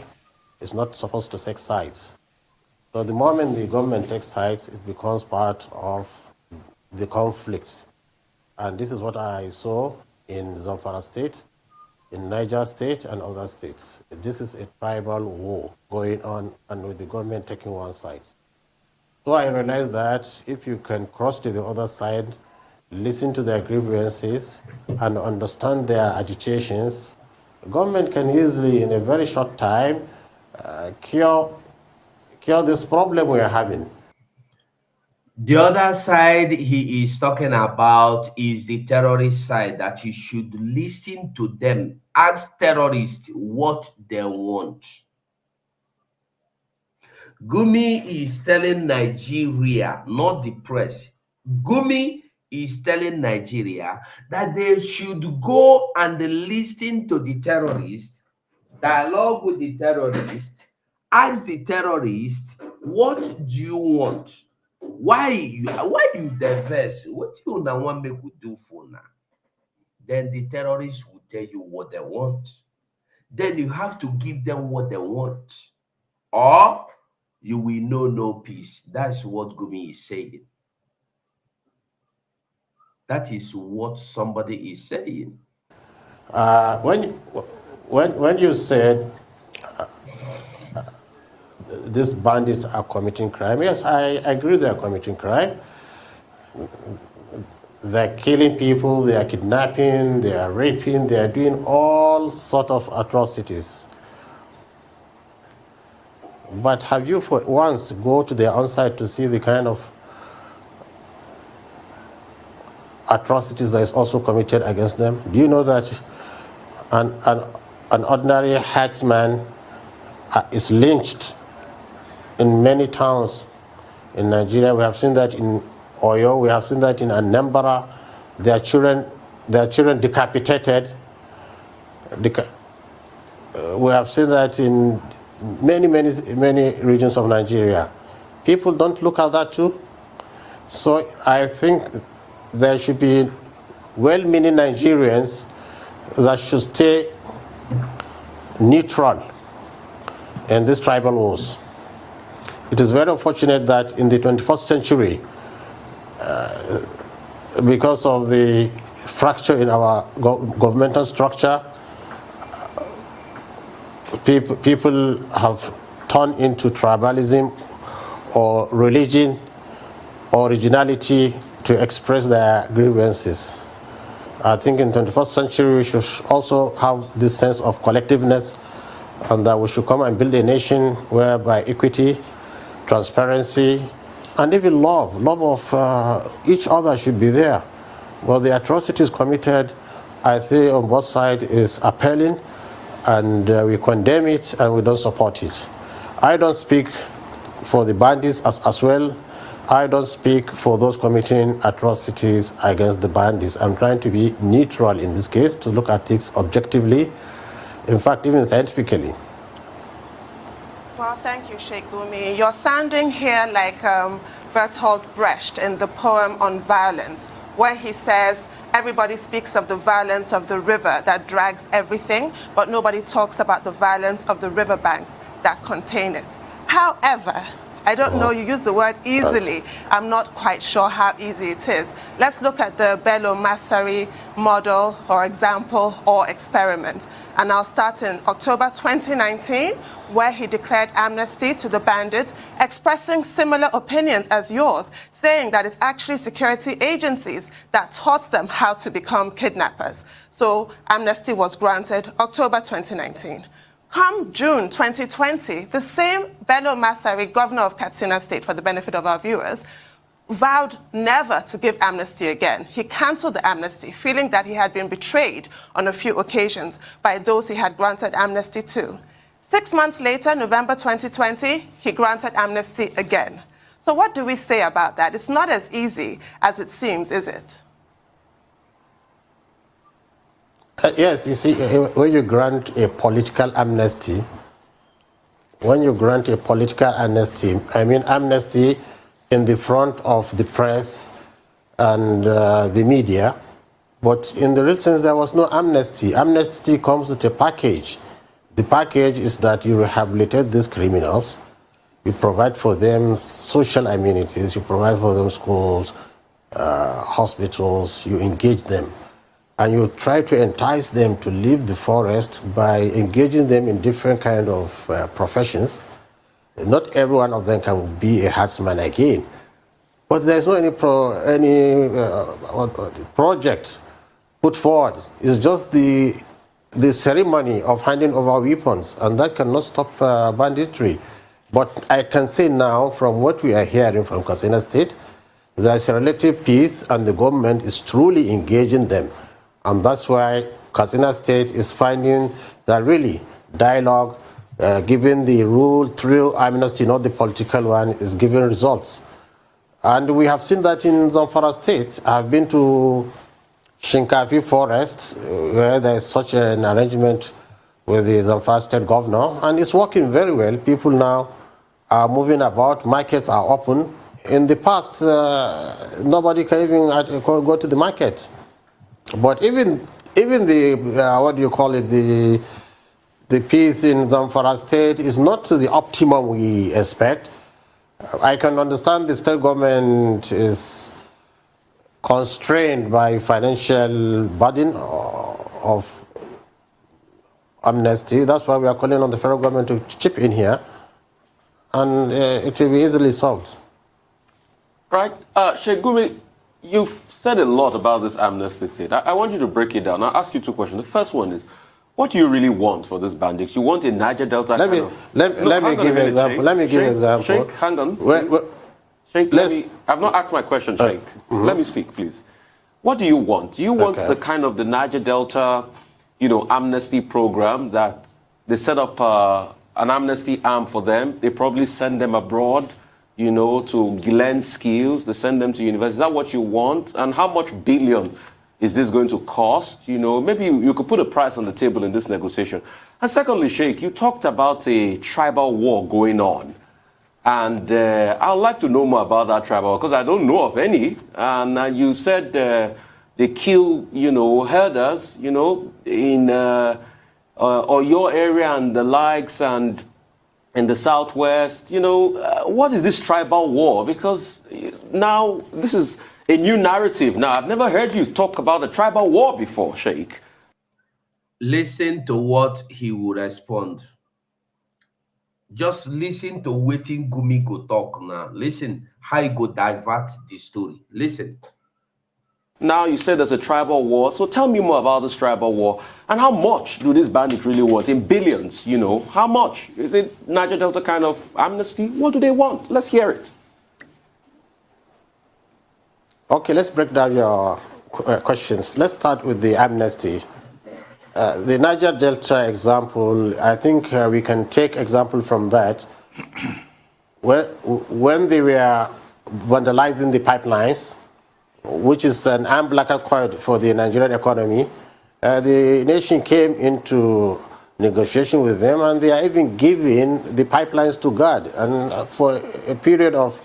it's not supposed to take sides. So the moment the government takes sides, it becomes part of the conflict. And this is what I saw in Zamfara State, in Niger State and other states. This is a tribal war going on, and with the government taking one side. So I realized that if you can cross to the other side, listen to their grievances, and understand their agitations, the government can easily, in a very short time, cure this problem we are having. The other side he is talking about is the terrorist side, that you should listen to them. Ask terrorists what they want. Gumi is telling Nigeria, not the press. Gumi is telling Nigeria that they should go and listen to the terrorists, dialogue with the terrorists, ask the terrorists, what do you want? Why you diverse? What you now want me to do for now? Then the terrorists will tell you what they want. Then you have to give them what they want, or you will know no peace. That's what Gumi is saying. That is what somebody is saying. When you said these bandits are committing crime, yes, I agree they are committing crime. They're killing people, they are kidnapping, they are raping, they are doing all sorts of atrocities. But have you for once go to their own side to see the kind of atrocities that is also committed against them? Do you know that an ordinary herdsman is lynched in many towns in Nigeria? We have seen that in Oyo, we have seen that in Anambra, their children decapitated. We have seen that in many regions of Nigeria. People don't look at that too. So I think there should be well-meaning Nigerians that should stay neutral in these tribal wars. It is very unfortunate that in the 21st century, because of the fracture in our governmental structure, people have turned into tribalism or religion or regionality to express their grievances. I think in the 21st century we should also have this sense of collectiveness, and that we should come and build a nation whereby equity, transparency, and even love of each other should be there. Well, the atrocities committed, I think, on both sides is appalling, and we condemn it and we don't support it. I don't speak for the bandits as well. I don't speak for those committing atrocities against the bandits. I'm trying to be neutral in this case, to look at things objectively, in fact, even scientifically. Well, thank you, Sheikh Gumi. You're sounding here like Bertolt Brecht in the poem on violence, where he says, everybody speaks of the violence of the river that drags everything, but nobody talks about the violence of the riverbanks that contain it. However, I don't know, you use the word easily. I'm not quite sure how easy it is. Let's look at the Bello Massari model or example or experiment. And I'll start in October 2019, where he declared amnesty to the bandits, expressing similar opinions as yours, saying that it's actually security agencies that taught them how to become kidnappers. So amnesty was granted October 2019. Come June 2020, the same Bello Massari, governor of Katsina State, for the benefit of our viewers, vowed never to give amnesty again. He cancelled the amnesty, feeling that he had been betrayed on a few occasions by those he had granted amnesty to. 6 months later, November 2020, he granted amnesty again. So what do we say about that? It's not as easy as it seems, is it? Yes, you see, when you grant a political amnesty, I mean amnesty in the front of the press and the media, but in the real sense there was no amnesty. Amnesty comes with a package. The package is that you rehabilitate these criminals, you provide for them social amenities, you provide for them schools, hospitals, you engage them. And you try to entice them to leave the forest by engaging them in different kind of professions. Not every one of them can be a herdsman again. But there's no any project put forward. It's just the ceremony of handing over weapons, and that cannot stop banditry. But I can say now, from what we are hearing from Katsina State, there's a relative peace, and the government is truly engaging them. And that's why Katsina State is finding that really dialogue, given the rule through amnesty, not the political one, is giving results. And we have seen that in Zamfara State. I've been to Shinkafi Forest, where there is such an arrangement with the Zamfara State governor, and it's working very well. People now are moving about, markets are open. In the past, nobody can even go to the market. But even the what do you call it, the peace in Zamfara State is not to the optimum we expect. I can understand the state government is constrained by financial burden of amnesty. That's why we are calling on the federal government to chip in here, and it will be easily solved. Right, Sheikh Gumi, you've said a lot about this amnesty thing. I want you to break it down. I'll ask you two questions. The first one is, what do you really want for these bandits? You want a Niger Delta Let me give an example. Let me give an example. Sheikh, hang on. Sheikh, I've not asked my question, Sheikh. Let me speak, please. What do you want? Do you want the kind of the Niger Delta, amnesty program that they set up an amnesty arm for them? They probably send them abroad, to learn skills. They send them to university. Is that what you want? And how much billion is this going to cost? Maybe you could put a price on the table in this negotiation. And secondly, Sheikh, you talked about a tribal war going on. And I'd like to know more about that tribal, because I don't know of any. And you said they kill, herders, in or your area and the likes, and in the southwest. What is this tribal war? Because now this is a new narrative. Now, I've never heard you talk about a tribal war before, Sheikh. Listen to what he will respond. Just listen to waiting Gumi go talk now. Listen how he go divert the story. Listen. Now you said there's a tribal war, so tell me more about this tribal war and how much do these bandits really want? In billions, you know, how much? Is it Niger Delta kind of amnesty? What do they want? Let's hear it. Okay, let's break down your questions. Let's start with the amnesty. The Niger Delta example, I think we can take example from that. When they were vandalizing the pipelines, which is an umbilical cord for the Nigerian economy, the nation came into negotiation with them, and they are even giving the pipelines to God. And for a period of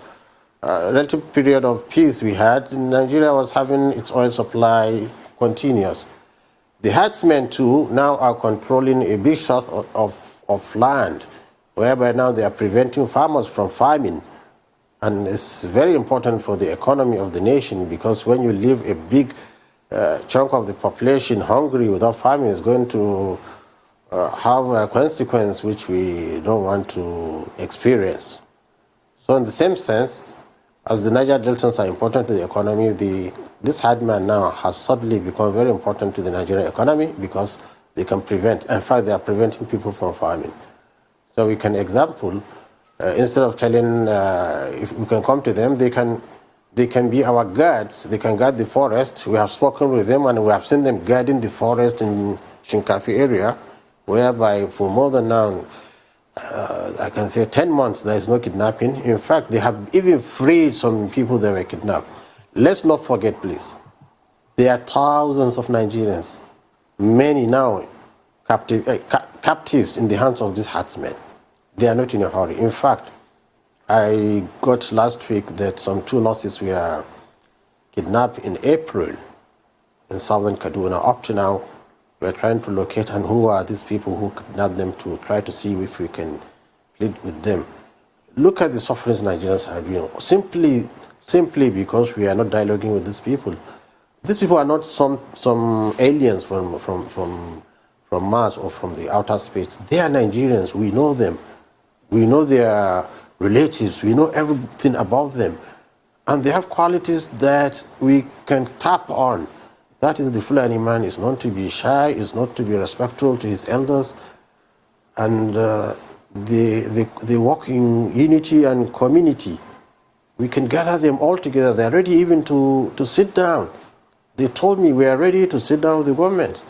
relative period of peace we had, Nigeria was having its oil supply continuous. The herdsmen too now are controlling a big swath of land, whereby now they are preventing farmers from farming. And it's very important for the economy of the nation, because when you leave a big chunk of the population hungry without farming, it's going to have a consequence which we don't want to experience. So in the same sense, as the Niger Deltans are important to the economy, this herdman now has suddenly become very important to the Nigerian economy, because they can prevent, in fact, they are preventing people from farming. So we can example, instead of telling, if we can come to them, they can be our guards. They can guard the forest. We have spoken with them, and we have seen them guarding the forest in Shinkafi area, whereby for more than now, I can say 10 months, there is no kidnapping. In fact, they have even freed some people that were kidnapped. Let's not forget, please, there are thousands of Nigerians, many now captives in the hands of these herdsmen. They are not in a hurry. In fact, I got last week that some 2 nurses were kidnapped in April in southern Kaduna. Up to now, we're trying to locate and who are these people who kidnapped them, to try to see if we can plead with them. Look at the sufferings Nigerians are doing, simply because we are not dialoguing with these people. These people are not some aliens from Mars or from the outer space. They are Nigerians. We know them. We know their relatives. We know everything about them. And they have qualities that we can tap on. That is, the Fulani man is not to be shy, is not to be respectful to his elders, and they work in unity and community. We can gather them all together. They're ready even to sit down. They told me we are ready to sit down with the government.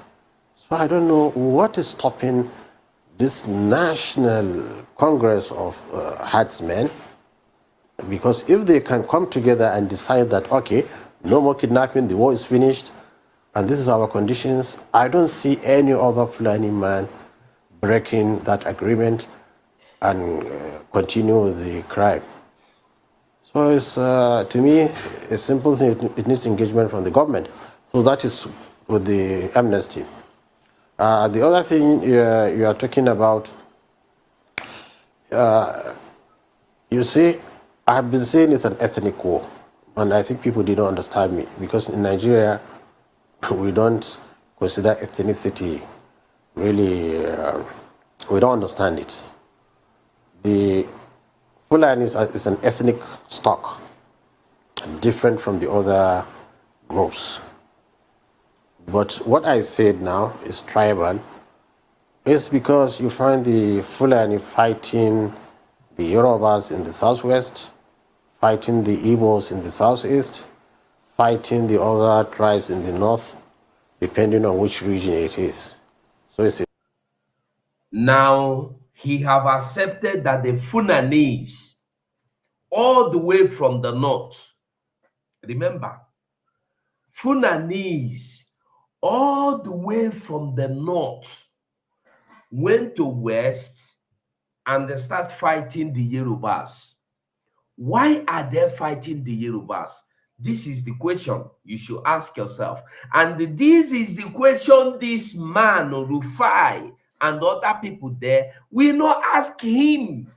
So I don't know what is stopping this National Congress of herdsmen, because if they can come together and decide that, okay, no more kidnapping, the war is finished, and this is our conditions, I don't see any other Fulani man breaking that agreement and continue with the crime. So it's, to me, a simple thing. It needs engagement from the government. So that is with the amnesty. The other thing you are talking about, you see, I have been saying it's an ethnic war, and I think people didn't understand me, because in Nigeria, we don't consider ethnicity really, we don't understand it. The Fulani is an ethnic stock, different from the other groups. But what I said now is tribal. It's because you find the Fulani fighting the Yorubas in the southwest, fighting the Igbos in the southeast, fighting the other tribes in the north, depending on which region it is. So it's now he have accepted that the Fulanese, all the way from the north, remember, Fulanese, all the way from the north, went to west and they start fighting the Yorubas. Why are they fighting the Yorubas? This is the question you should ask yourself. And this is the question this man, Rufai, and other people there will not ask him.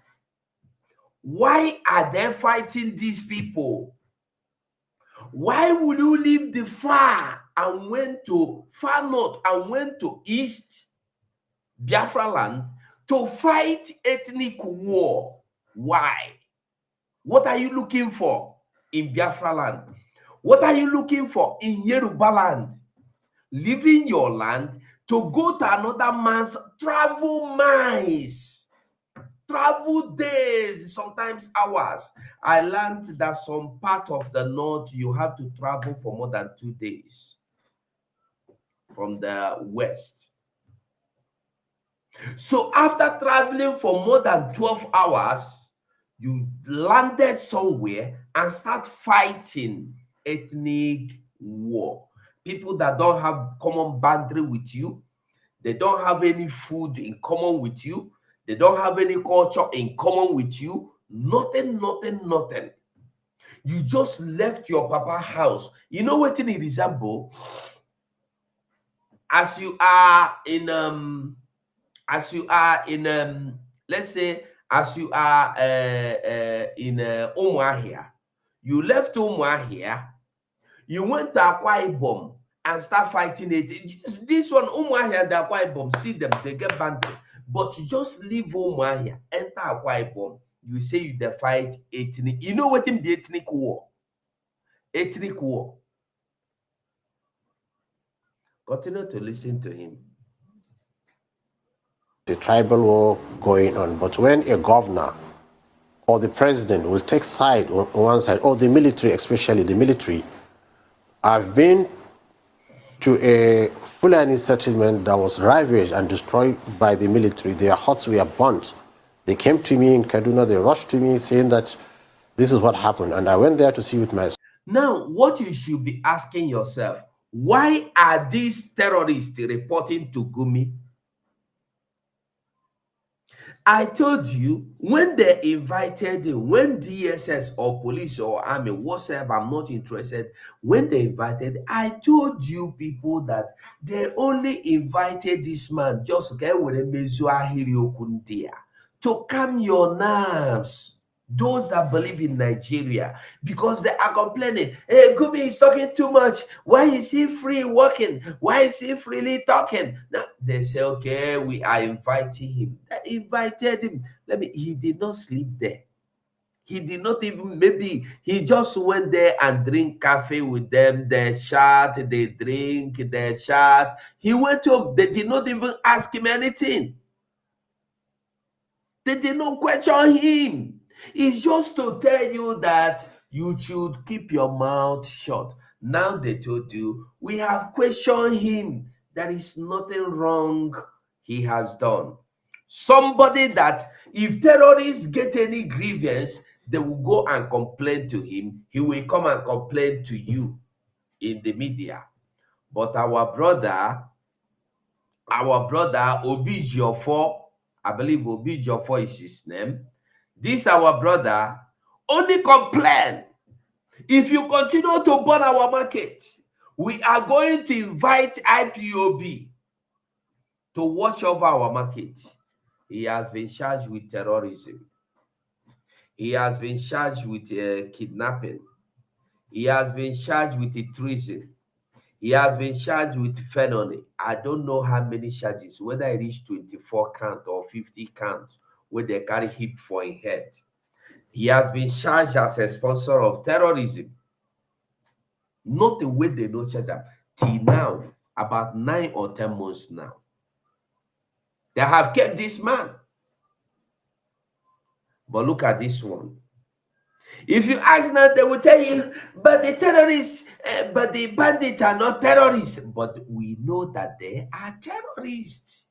Why are they fighting these people? Why would you leave the far and went to far north and went to east Biafra land to fight ethnic war? Why? What are you looking for in Biafra land? What are you looking for in Yoruba land? Leaving your land to go to another man's, travel miles, travel days, sometimes hours. I learned that some part of the north you have to travel for more than 2 days from the west. So after traveling for more than 12 hours, you landed somewhere and start fighting ethnic war. People that don't have common boundary with you, they don't have any food in common with you, they don't have any culture in common with you, nothing. You just left your papa house. You know what it resemble? As you are in let's say as you are in Umuahia, you left Umuahia, you went to Akwa Ibom and start fighting it. This one, Umuahia and Akwa Ibom, see them, they get banded. But you just leave Umuahia, enter Akwa Ibom, you say you fight ethnic. You know what in the ethnic war? Ethnic war. Continue to listen to him. The tribal war going on, but when a governor or the president will take side on one side, or the military, especially the military, I've been to a Fulani settlement that was ravaged and destroyed by the military. Their huts were burnt. They came to me in Kaduna, they rushed to me saying that this is what happened, and I went there to see with myself. Now, what you should be asking yourself, why are these terrorists reporting to Gumi? I told you, when they invited him, when DSS or police or army, whatever, I'm not interested, when they invited, I told you people that they only invited this man just to calm your nerves. Those that believe in Nigeria, because they are complaining, hey, Gumi is talking too much. Why is he free walking? Why is he freely talking? Now they say, okay, we are inviting him. They invited him. He did not sleep there. He did not even, maybe he just went there and drink coffee with them. They chat, they drink, they chat. He went up, they did not even ask him anything. They did not question him. It's just to tell you that you should keep your mouth shut. Now they told you, we have questioned him. There is nothing wrong he has done. Somebody that if terrorists get any grievance, they will go and complain to him. He will come and complain to you in the media. But our brother Obijiofo, I believe Obijiofo is his name. This our brother only complain. If you continue to burn our market, we are going to invite IPOB to watch over our market. He has been charged with terrorism. He has been charged with kidnapping. He has been charged with treason. He has been charged with felony. I don't know how many charges, whether it is 24 count or 50 counts, where they carry hit for his head. He has been charged as a sponsor of terrorism. Not the way they don't charge him. Till now, about 9 or 10 months now. They have kept this man. But look at this one. If you ask now, they will tell you, but the terrorists, but the bandits are not terrorists. But we know that they are terrorists.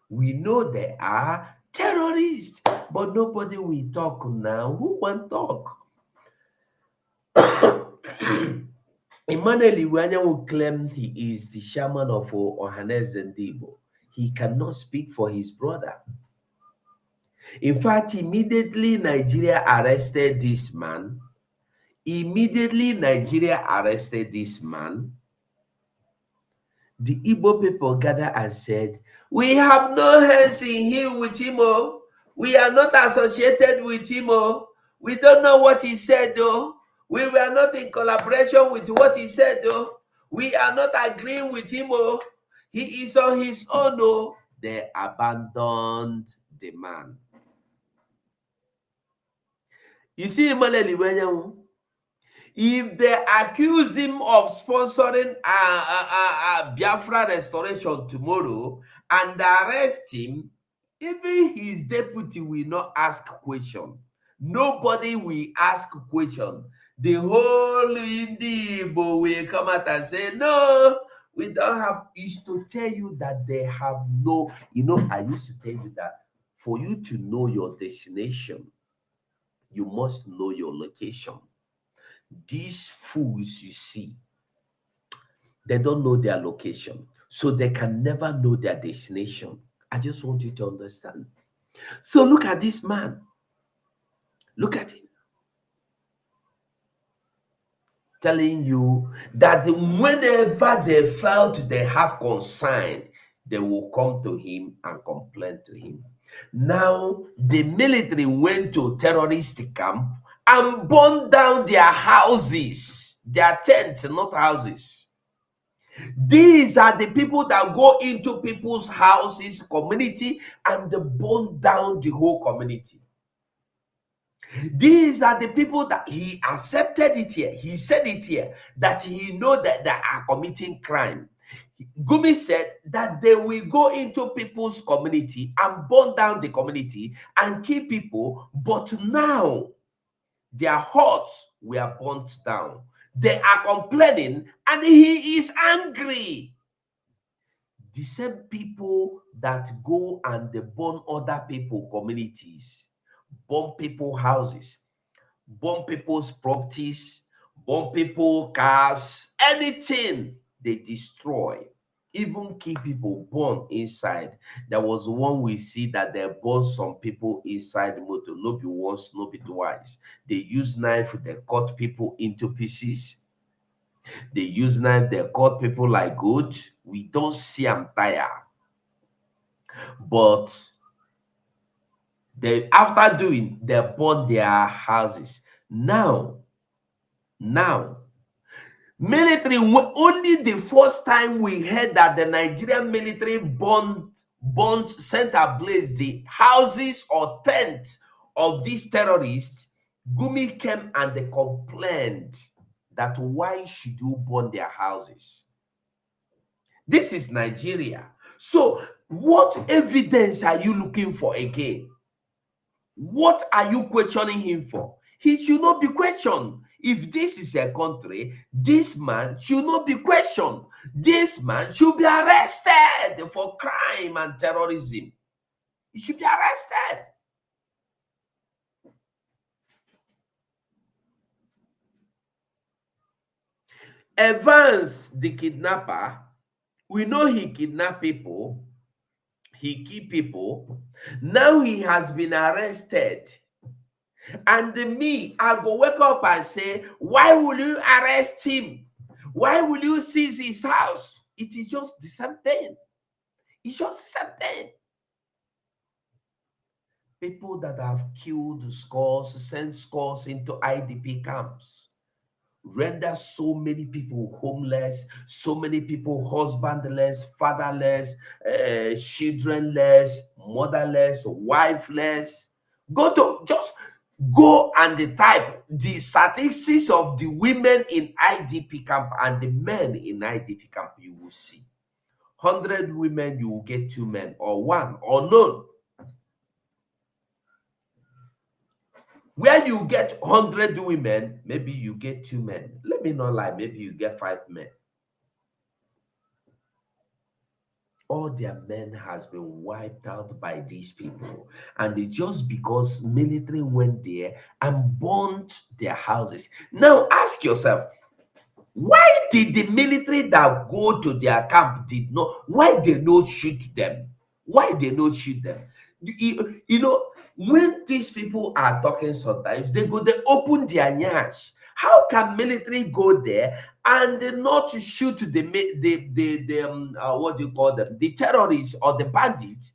We know they are terrorists. But nobody will talk now. Who won't talk? Emmanuel Iwanya will claim he is the chairman of Ohanes Zendibo. He cannot speak for his brother. In fact, immediately Nigeria arrested this man. The Igbo people gathered and said, we have no hands in him with him. We are not associated with him. We don't know what he said though. We were not in collaboration with what he said, though. We are not agreeing with him, oh. He is on his own, oh. They abandoned the man. You see, if they accuse him of sponsoring a Biafra restoration tomorrow and arrest him, even his deputy will not ask question. Nobody will ask question. The whole Indibo will come out and say, no, we don't have. Is to tell you that they have no, I used to tell you that for you to know your destination, you must know your location. These fools you see, they don't know their location, so they can never know their destination. I just want you to understand. So look at this man. Look at him. Telling you that whenever they felt they have concern, they will come to him and complain to him. Now, the military went to terrorist camp and burned down their houses, their tents, not houses. These are the people that go into people's houses, community, and they burn down the whole community. These are the people that he accepted it here. He said it here, that he know that they are committing crime. Gumi said that they will go into people's community and burn down the community and kill people, but now their huts were burnt down. They are complaining and he is angry. The same people that go and they burn other people communities, burn people houses, burn people's properties, burn people cars, anything they destroy, even kill people, burn inside. There was one we see that they burn some people inside the motor, no be once, no be twice. They use knife, they cut people into pieces. They use knife, they cut people like goat. We don't see them tire. But they, after doing, they burn their houses. Now, military, only the first time we heard that the Nigerian military burnt, sent ablaze the houses or tents of these terrorists, Gumi came and they complained that why should you burn their houses? This is Nigeria. So what evidence are you looking for again? What are you questioning him for? He should not be questioned. If this is a country, this man should not be questioned. This man should be arrested for crime and terrorism. He should be arrested. Evans, the kidnapper, we know he kidnapped people, he killed people. Now he has been arrested. And me, I go wake up and say, why will you arrest him? Why will you seize his house? It is just the same thing. It's just the same thing. People that have killed scores, sent scores into IDP camps, render so many people homeless, so many people husbandless, fatherless, childrenless, motherless, wifeless. Go and type the statistics of the women in IDP camp and the men in IDP camp. You will see 100 women, you will get 2 men, or 1, or none. Where you get 100 women, maybe you get 2 men. Let me not lie, maybe you get 5 men. All their men has been wiped out by these people. And it just because military went there and burnt their houses. Now ask yourself, why did the military that go to their camp why they not shoot them? Why they not shoot them? You know, when these people are talking sometimes, they open their nyash. How can military go there and not shoot the what do you call them, the terrorists or the bandits?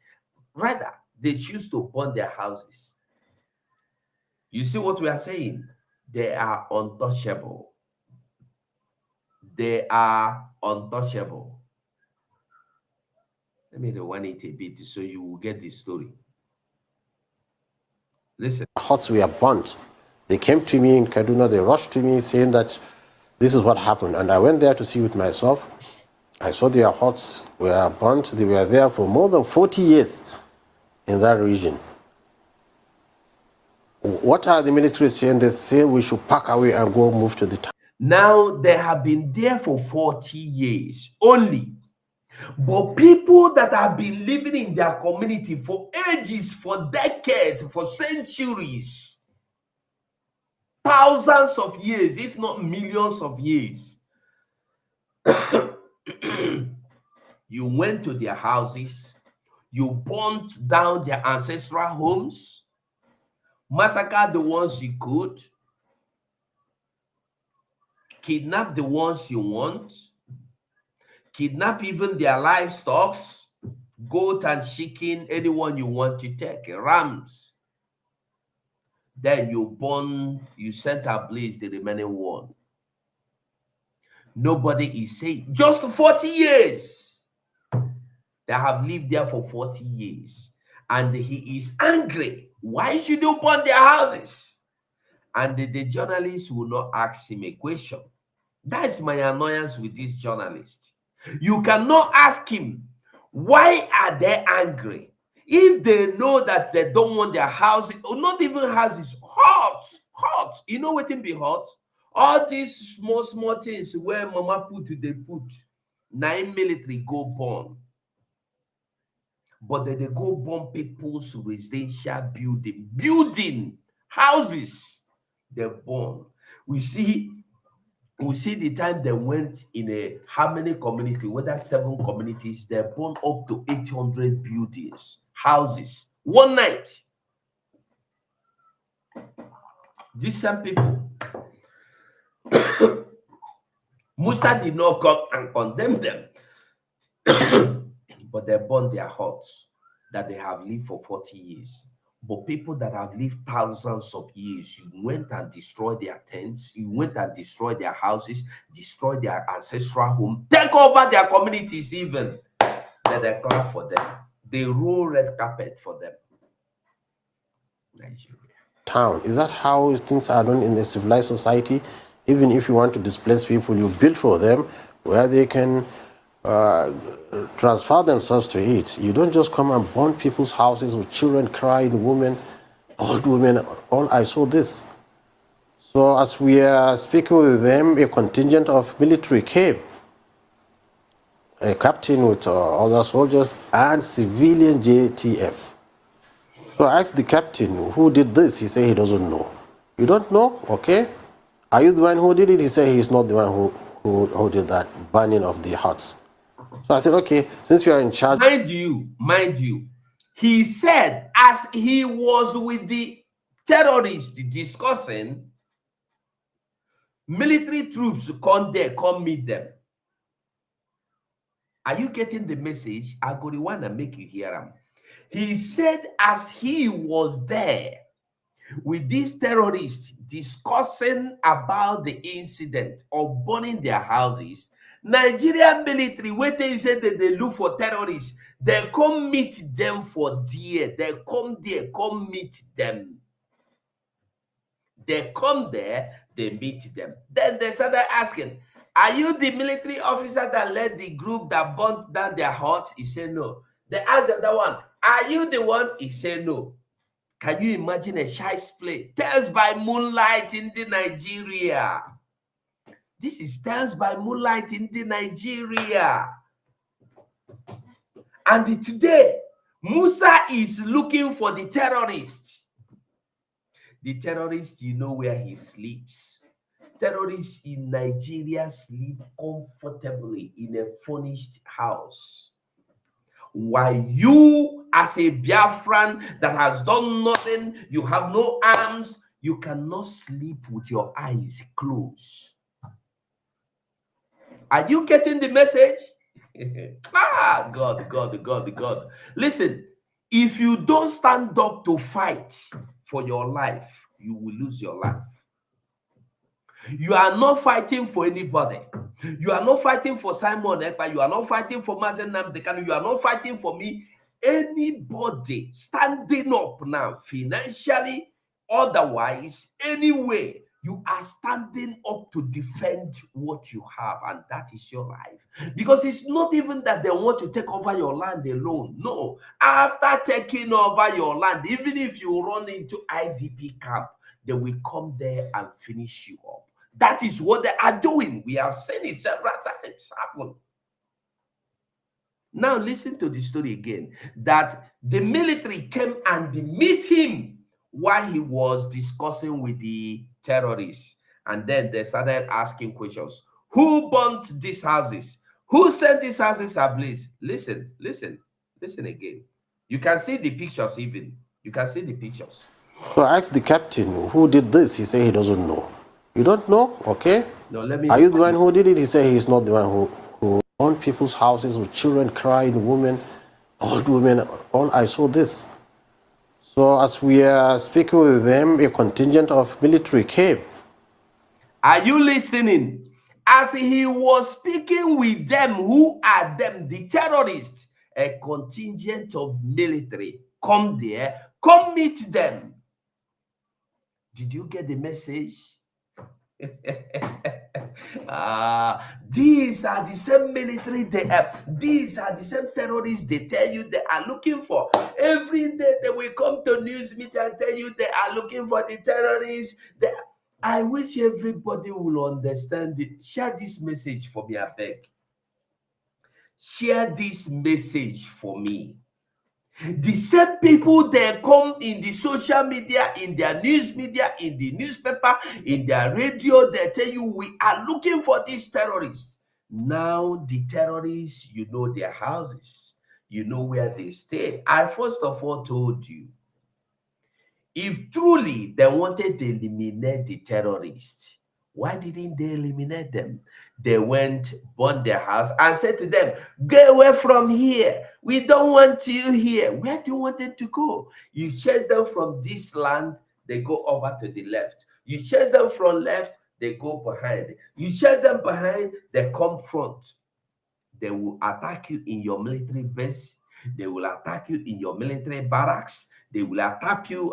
Rather, they choose to burn their houses. You see what we are saying? They are untouchable. They are untouchable. Let me rewind it a bit so you will get the story. Listen. Huts were burnt. They came to me in Kaduna, they rushed to me saying that this is what happened. And I went there to see with myself. I saw their huts were burnt. They were there for more than 40 years in that region. What are the military saying? They say we should pack away and go move to the town. Now they have been there for 40 years only. But people that have been living in their community for ages, for decades, for centuries, thousands of years, if not millions of years, you went to their houses, you burnt down their ancestral homes, massacred the ones you could, kidnap the ones you want, kidnap even their livestock, goat and chicken, anyone you want to take, rams. Then you set ablaze the remaining one. Nobody is saying, just 40 years. They have lived there for 40 years. And he is angry. Why should you burn their houses? And the journalist will not ask him a question. That's my annoyance with this journalist. You cannot ask him, why are they angry? If they know that they don't want their houses, or not even houses, hot. You know what can be hot? All these small things where mama they put 9 military go burn. But they go burn people's residential building, houses, they burn. We see the time they went in how many communities, whether 7 communities, they burned up to 800 buildings, houses, one night. These same people. Musa did not come and condemn them, but they burned their huts that they have lived for 40 years. But people that have lived thousands of years, you went and destroyed their tents, you went and destroyed their houses, destroyed their ancestral home, take over their communities even. Then they clap for them. They roll red carpet for them. Nigeria. Town. Is that how things are done in a civilized society? Even if you want to displace people, you build for them where they can transfer themselves to it. You don't just come and burn people's houses with children crying, women, old women. All I saw this. So as we are speaking with them, a contingent of military came. A captain with other soldiers and civilian JTF. So I asked the captain, who did this? He said he doesn't know. You don't know? Okay. Are you the one who did it? He said he's not the one who did that burning of the huts. So I said, okay, since you are in charge. Mind you, he said as he was with the terrorists discussing, military troops come meet them. Are you getting the message? I go the one and make you hear him. He said as he was there with these terrorists discussing about the incident of burning their houses, Nigerian military, when they said that they look for terrorists, they come meet them for there. They come there, come meet them. They come there, they meet them. Then they started asking, are you the military officer that led the group that burnt down their huts? He said no. They asked the other one, are you the one? He said no. Can you imagine a shy play? Tales by moonlight in the Nigeria. This is Tales by moonlight in the Nigeria. And today, Musa is looking for the terrorists. The terrorist, you know where he sleeps. Terrorists in Nigeria sleep comfortably in a furnished house. While you, as a Biafran that has done nothing, you have no arms, you cannot sleep with your eyes closed. Are you getting the message? God. Listen, if you don't stand up to fight for your life, you will lose your life. You are not fighting for anybody. You are not fighting for Simon Ekpa. You are not fighting for Mazen Namdekanu. You are not fighting for me. Anybody standing up now, financially, otherwise, anyway, you are standing up to defend what you have, and that is your life. Because it's not even that they want to take over your land alone. No. After taking over your land, even if you run into IDP camp, they will come there and finish you up. That is what they are doing. We have seen it several times happen. Now listen to the story again. That the military came and meet him while he was discussing with the terrorists. And then they started asking questions. Who burnt these houses? Who set these houses ablaze? Listen again. You can see the pictures even. You can see the pictures. So I asked the captain, who did this? He said he doesn't know. You don't know? Okay. No, let me. Are you the one who did it? He said he's not the one who on people's houses with children crying, women, old women. All I saw this. So as we are speaking with them, a contingent of military came. Are you listening? As he was speaking with them, who are them? The terrorists. A contingent of military come there, come meet them. Did you get the message? These are the same military these are the same terrorists they tell you they are looking for. Every day they will come to news media and tell you they are looking for the terrorists. I wish everybody will understand it. Share this message for me, I beg. Share this message for me. The same people they come in the social media, in their news media, in the newspaper, in their radio, they tell you we are looking for these terrorists. Now the terrorists, you know their houses, you know where they stay. I first of all told you, if truly they wanted to eliminate the terrorists, why didn't they eliminate them? They went, burned their house, and said to them, "Get away from here. We don't want you here." Where do you want them to go? You chase them from this land, they go over to the left. You chase them from left, they go behind. You chase them behind, they come front. They will attack you in your military base. They will attack you in your military barracks. They will attack you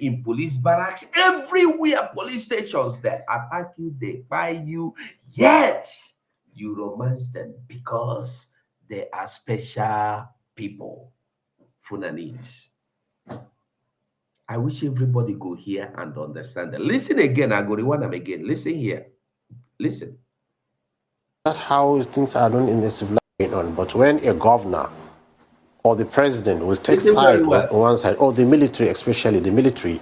in police barracks. Everywhere, police stations, they attack you, they buy you. Yet, you romance them because they are special people. Funanis. I wish everybody go here and understand that. Listen again, I go rewind them again. Listen here. Listen. That's how things are done in the civilization. But when a governor or the president will take side on one side, or the military, especially the military,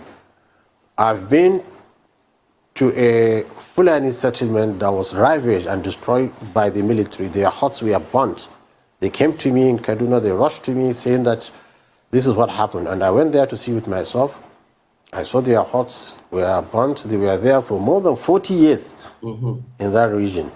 I've been to a Fulani settlement that was ravaged and destroyed by the military. Their huts were burnt. They came to me in Kaduna, they rushed to me saying that this is what happened. And I went there to see with myself. I saw their huts were burnt. They were there for more than 40 years in that region.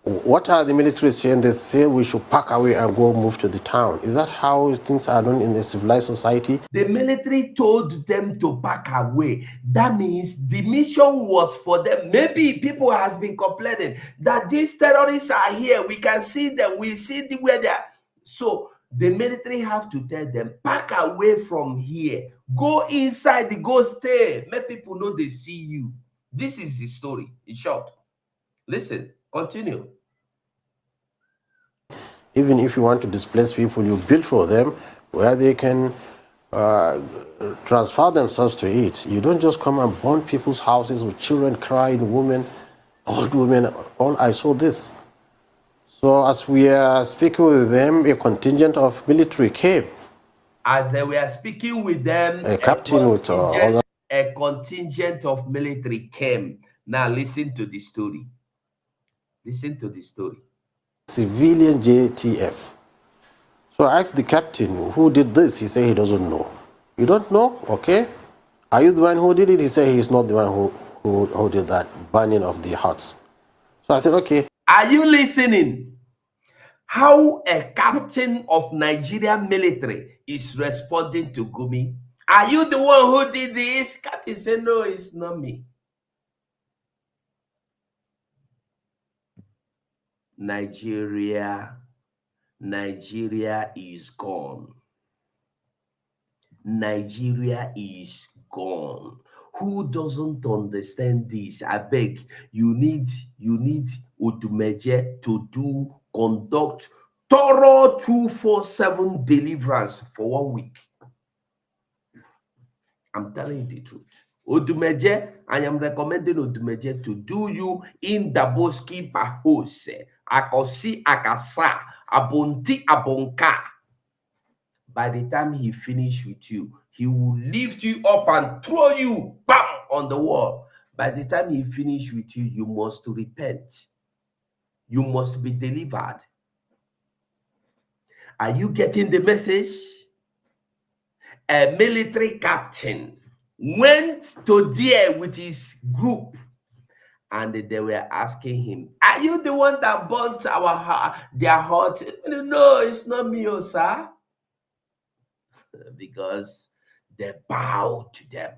What are the military saying? They say we should pack away and go move to the town. Is that how things are done in a civilized society? The military told them to pack away. That means the mission was for them. Maybe people has been complaining that these terrorists are here. We can see them. We see where they are. So the military have to tell them, pack away from here. Go inside, go stay. Make people know they see you. This is the story, in short. Listen, continue. Even if you want to displace people, you build for them where they can transfer themselves to it. You don't just come and burn people's houses with children crying, women, old women. All I saw this. So as we are speaking with them, a contingent of military came. As they were speaking with them, a captain with other. A contingent of military came. Now listen to the story. Listen to the story. Civilian JTF. So I asked the captain, who did this? He said he doesn't know. You don't know? Okay. Are you the one who did it? He said he's not the one who did that burning of the huts. So I said, okay. Are you listening? How a captain of Nigerian military is responding to Gumi? Are you the one who did this? Captain said, no, it's not me. Nigeria is gone. Nigeria is gone. Who doesn't understand this? I beg, you need Odumeje to conduct thorough 247 deliverance for 1 week. I'm telling you the truth. Odumeje, I am recommending Odumeje to do you in Daboski Pahose, Akosi Akasa, Abonti Abonka. By the time he finish with you, he will lift you up and throw you bam on the wall. By the time he finish with you, you must repent. You must be delivered. Are you getting the message? A military captain went to there with his group, and they were asking him, "Are you the one that burnt their heart?" No, it's not me, oh sir. Because they bow to them.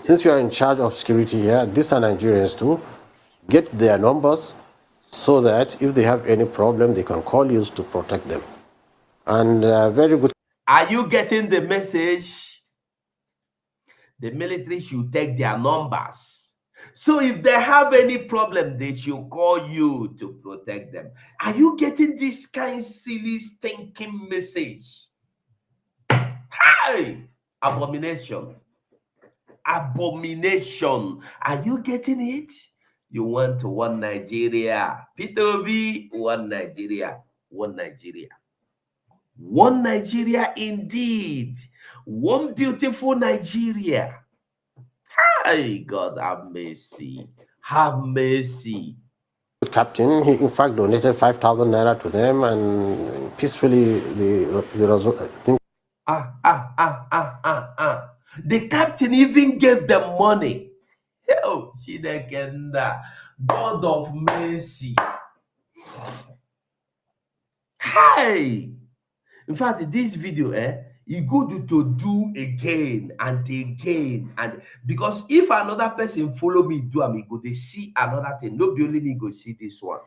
Since you are in charge of security here, these are Nigerians too. Get their numbers so that if they have any problem, they can call you to protect them. And very good. Are you getting the message? The military should take their numbers. So if they have any problem, they should call you to protect them. Are you getting this kind of silly, stinking message? Hey! Abomination. Abomination. Are you getting it? You want one Nigeria. P2B, one Nigeria. One Nigeria. One Nigeria indeed. One beautiful Nigeria. Hey, God, have mercy. Have mercy. Captain, he in fact donated 5,000 naira to them, and peacefully the The captain even gave them money. Oh, God of mercy. Hey! In fact, this video, it's good to do again and again, and because if another person follow me do am, go they see another thing. No be only me go see this one.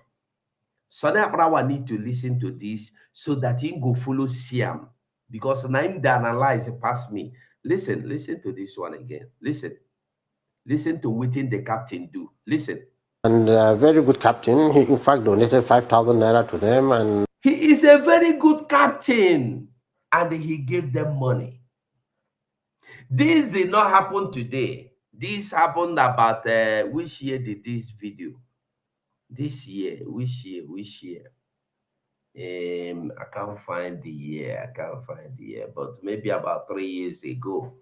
Sonny Abrawa need to listen to this so that he go follow Siam, because now him the analyze past me. Listen to this one again. Listen to what the captain do. Listen. And very good captain. He in fact donated 5,000 naira to them, and he is a very good captain, and he gave them money. This did not happen today. This happened about which year did this video? This year, which year? I can't find the year. But maybe about 3 years ago.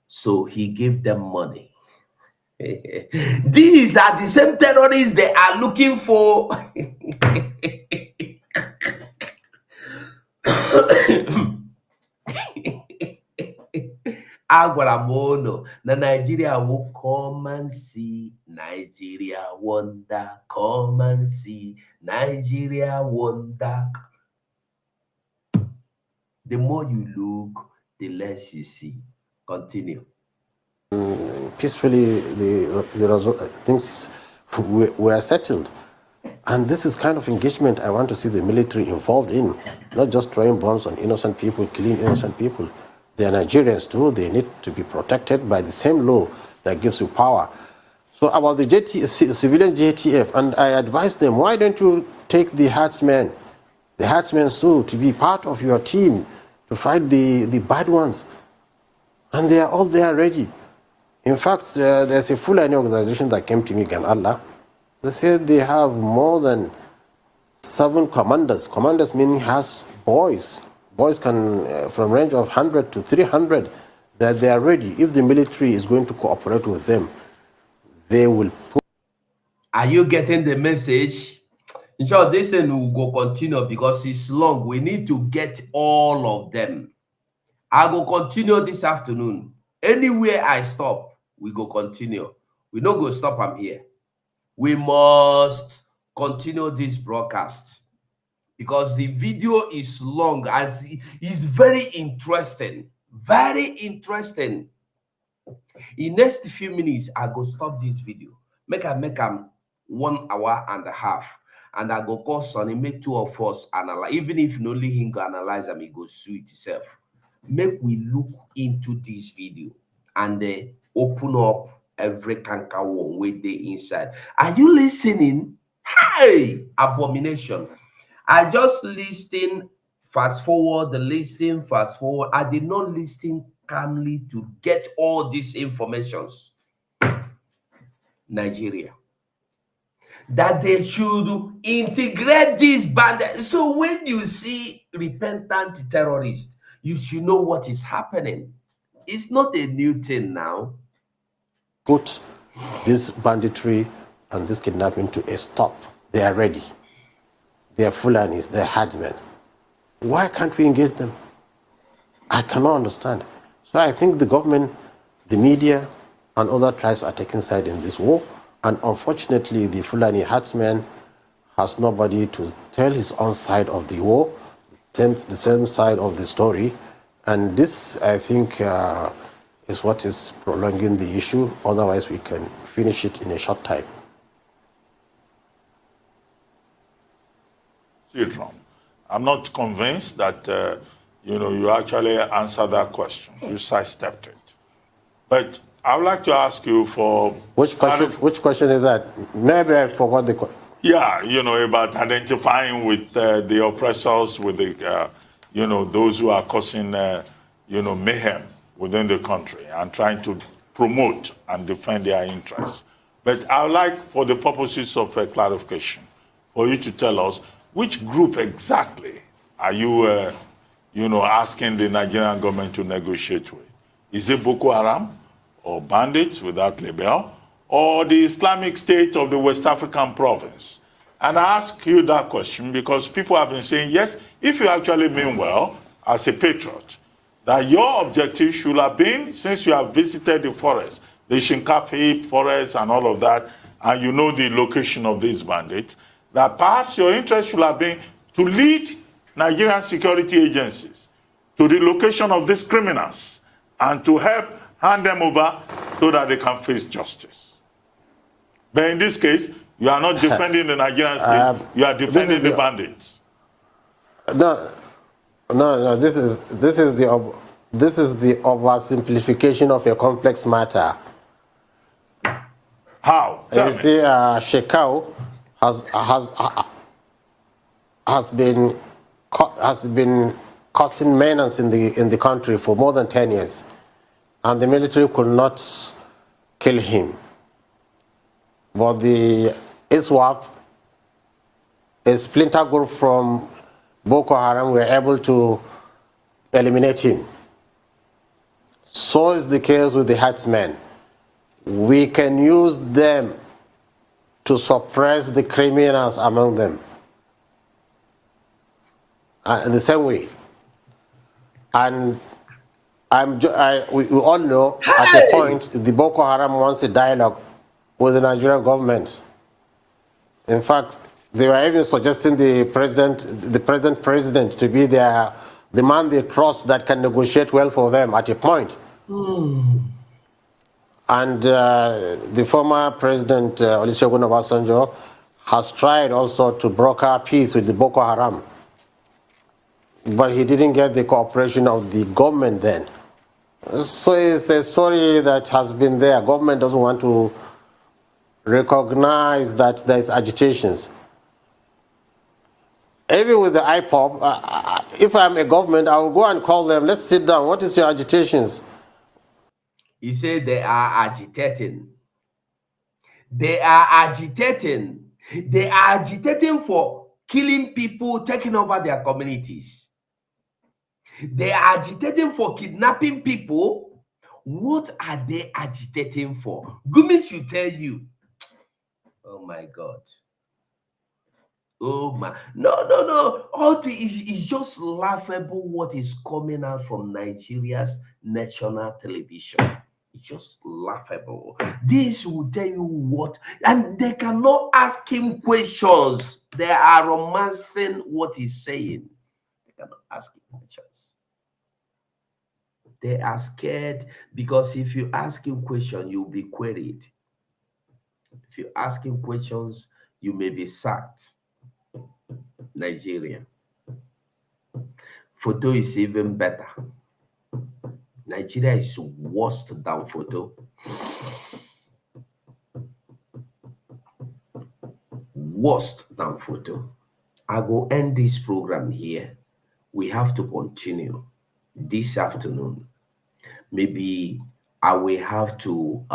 So he gave them money. These are the same terrorists they are looking for. Agwaramono na Nigeria will come and see Nigeria wonder. Come and see Nigeria wonder. The more you look, the less you see. Continue. Peacefully, the things were settled. And this is kind of engagement I want to see the military involved in, not just throwing bombs on innocent people, killing innocent people. They are Nigerians too. They need to be protected by the same law that gives you power. So about the civilian JTF, and I advise them, why don't you take the herdsmen too, to be part of your team, to fight the bad ones. And they are all there ready. In fact, there's a Fulani organization that came to me, Gan Allah. They said they have more than 7 commanders. Commanders meaning has boys. Boys can, from range of 100 to 300, that they are ready. If the military is going to cooperate with them, they will put. Are you getting the message? In short, this thing will go continue because it's long. We need to get all of them. I will continue this afternoon. Anywhere I stop, we go continue. We don't go stop. I'm here. We must continue this broadcast because the video is long and it's very interesting. Very interesting. In next few minutes, I go stop this video. Make 1 hour and a half. And I go call Sonny, make 2 of us analyze. Even if only him go analyze them, he go sue it himself. Make we look into this video and open up every canker one with the inside. Are you listening? Hey, abomination. I just listen, fast forward, fast forward. I did not listen calmly to get all these informations. Nigeria. That they should integrate this bandit. So when you see repentant terrorists, you should know what is happening. It's not a new thing now. Put this banditry and this kidnapping to a stop. They are ready. They are Fulanis, they are herdsmen. Why can't we engage them? I cannot understand. So I think the government, the media, and other tribes are taking side in this war. And unfortunately, the Fulani herdsman has nobody to tell his own side of the war, the same side of the story. And this, I think, is what is prolonging the issue. Otherwise, we can finish it in a short time. I'm not convinced that you actually answered that question. You sidestepped it. But I would like to ask you for... Which question is that? Maybe I forgot the question. Yeah, about identifying with the oppressors, with the, those who are causing, mayhem within the country and trying to promote and defend their interests. But I would like, for the purposes of clarification, for you to tell us which group exactly are you, asking the Nigerian government to negotiate with? Is it Boko Haram or bandits without label, or the Islamic State of the West African province? And I ask you that question because people have been saying, yes, if you actually mean well as a patriot, that your objective should have been, since you have visited the forest, the Shinkafi forest and all of that, and you know the location of these bandits, that perhaps your interest should have been to lead Nigerian security agencies to the location of these criminals and to help hand them over so that they can face justice. But in this case, you are not defending the Nigerian state, you are defending the bandits. No. This is the oversimplification of a complex matter. How? You see, Shekau has been causing menace in the country for more than 10 years, and the military could not kill him. But the ISWAP, a splinter group from Boko Haram, were able to eliminate him. So is the case with the herdsmen. We can use them to suppress the criminals among them. In the same way. And we all know at a point the Boko Haram wants a dialogue with the Nigerian government. In fact, they were even suggesting the present president to be the man they trust that can negotiate well for them at a point. And the former president, Olusegun Obasanjo, has tried also to broker peace with the Boko Haram. But he didn't get the cooperation of the government then. So it's a story that has been there. Government doesn't want to recognize that there's agitations. Even with the IPOB, if I'm a government, I will go and call them, let's sit down. What is your agitations? He said they are agitating. They are agitating. They are agitating for killing people, taking over their communities. They are agitating for kidnapping people. What are they agitating for? Gumi should tell you. Oh my God. Oh my. No. It's just laughable what is coming out from Nigeria's national television. It's just laughable. This will tell you what, and they cannot ask him questions. They are romancing what he's saying. They cannot ask him questions. They are scared because if you ask him questions, you'll be queried. If you ask him questions, you may be sacked. Nigeria. Photo is even better. Nigeria is worse than photo. Worse than photo. I will end this program here. We have to continue this afternoon. Maybe I will have to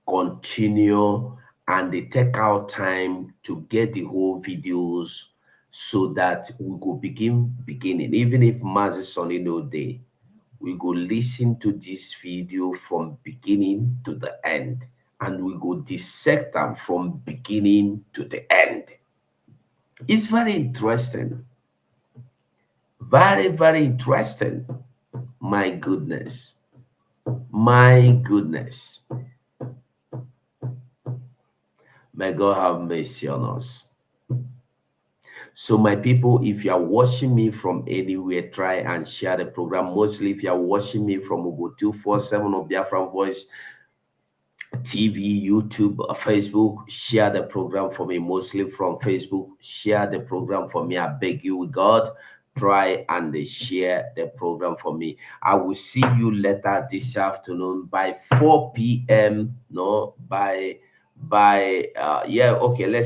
continue and take out time to get the whole videos so that we go beginning. Even if Mazi Sonny no day, we go listen to this video from beginning to the end, and we go dissect them from beginning to the end. It's very interesting. Very, very interesting. My goodness. My goodness. May God have mercy on us. So my people, if you are watching me from anywhere, try and share the program. Mostly if you are watching me from Ugo 247 or Biafran Voice TV, YouTube, Facebook, share the program for me. Mostly from Facebook, share the program for me. I beg you with God, try and share the program for me. I will see you later this afternoon by 4 p.m. No, let's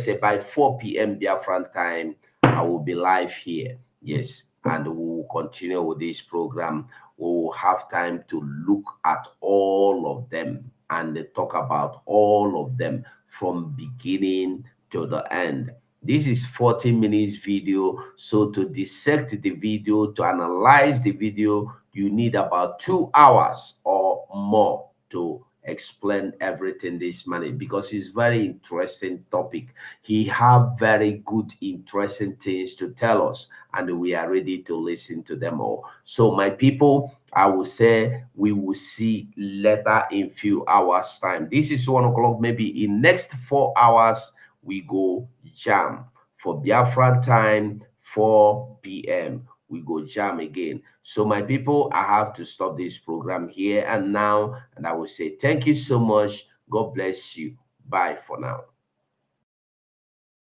say by 4 p.m. Biafran time, I will be live here. Yes, and we will continue with this program. We will have time to look at all of them and talk about all of them from beginning to the end. This is 40 minutes video. So to dissect the video, to analyze the video, you need about 2 hours or more to explain everything this man, because it's very interesting topic. He have very good, interesting things to tell us, and we are ready to listen to them all. So my people, I will say we will see later in few hours time. This is 1 o'clock. Maybe in next 4 hours we go jam for Biafran time. 4 p.m. we go jam again. So my people, I have to stop this program here and now, and I will say thank you so much. God bless you. Bye for now.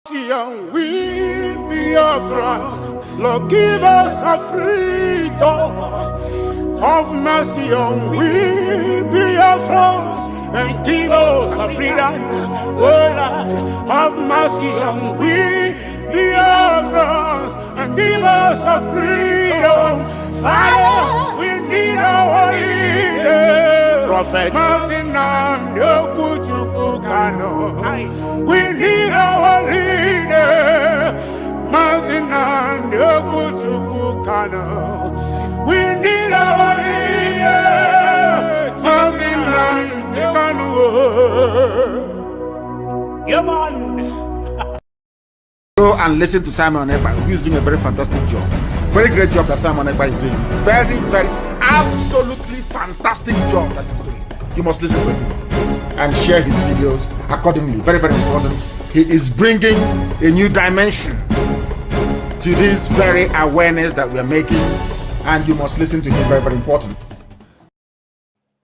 We Biafrans, Lord, give us a freedom. Have mercy on we Biafrans and give us a freedom. Oh Lord, have mercy on we Biafrans and give us a freedom. Father, we need our leader. Prophet, we need our leader. We need our leader. Yeah, man. Go and listen to Simon Ekpa, who is doing a very fantastic job. Very great job that Simon Ekpa is doing. Very, very, absolutely fantastic job that he's doing. You must listen to him and share his videos accordingly. Very, very important. He is bringing a new dimension to this very awareness that we are making, and you must listen to him. Very, very important.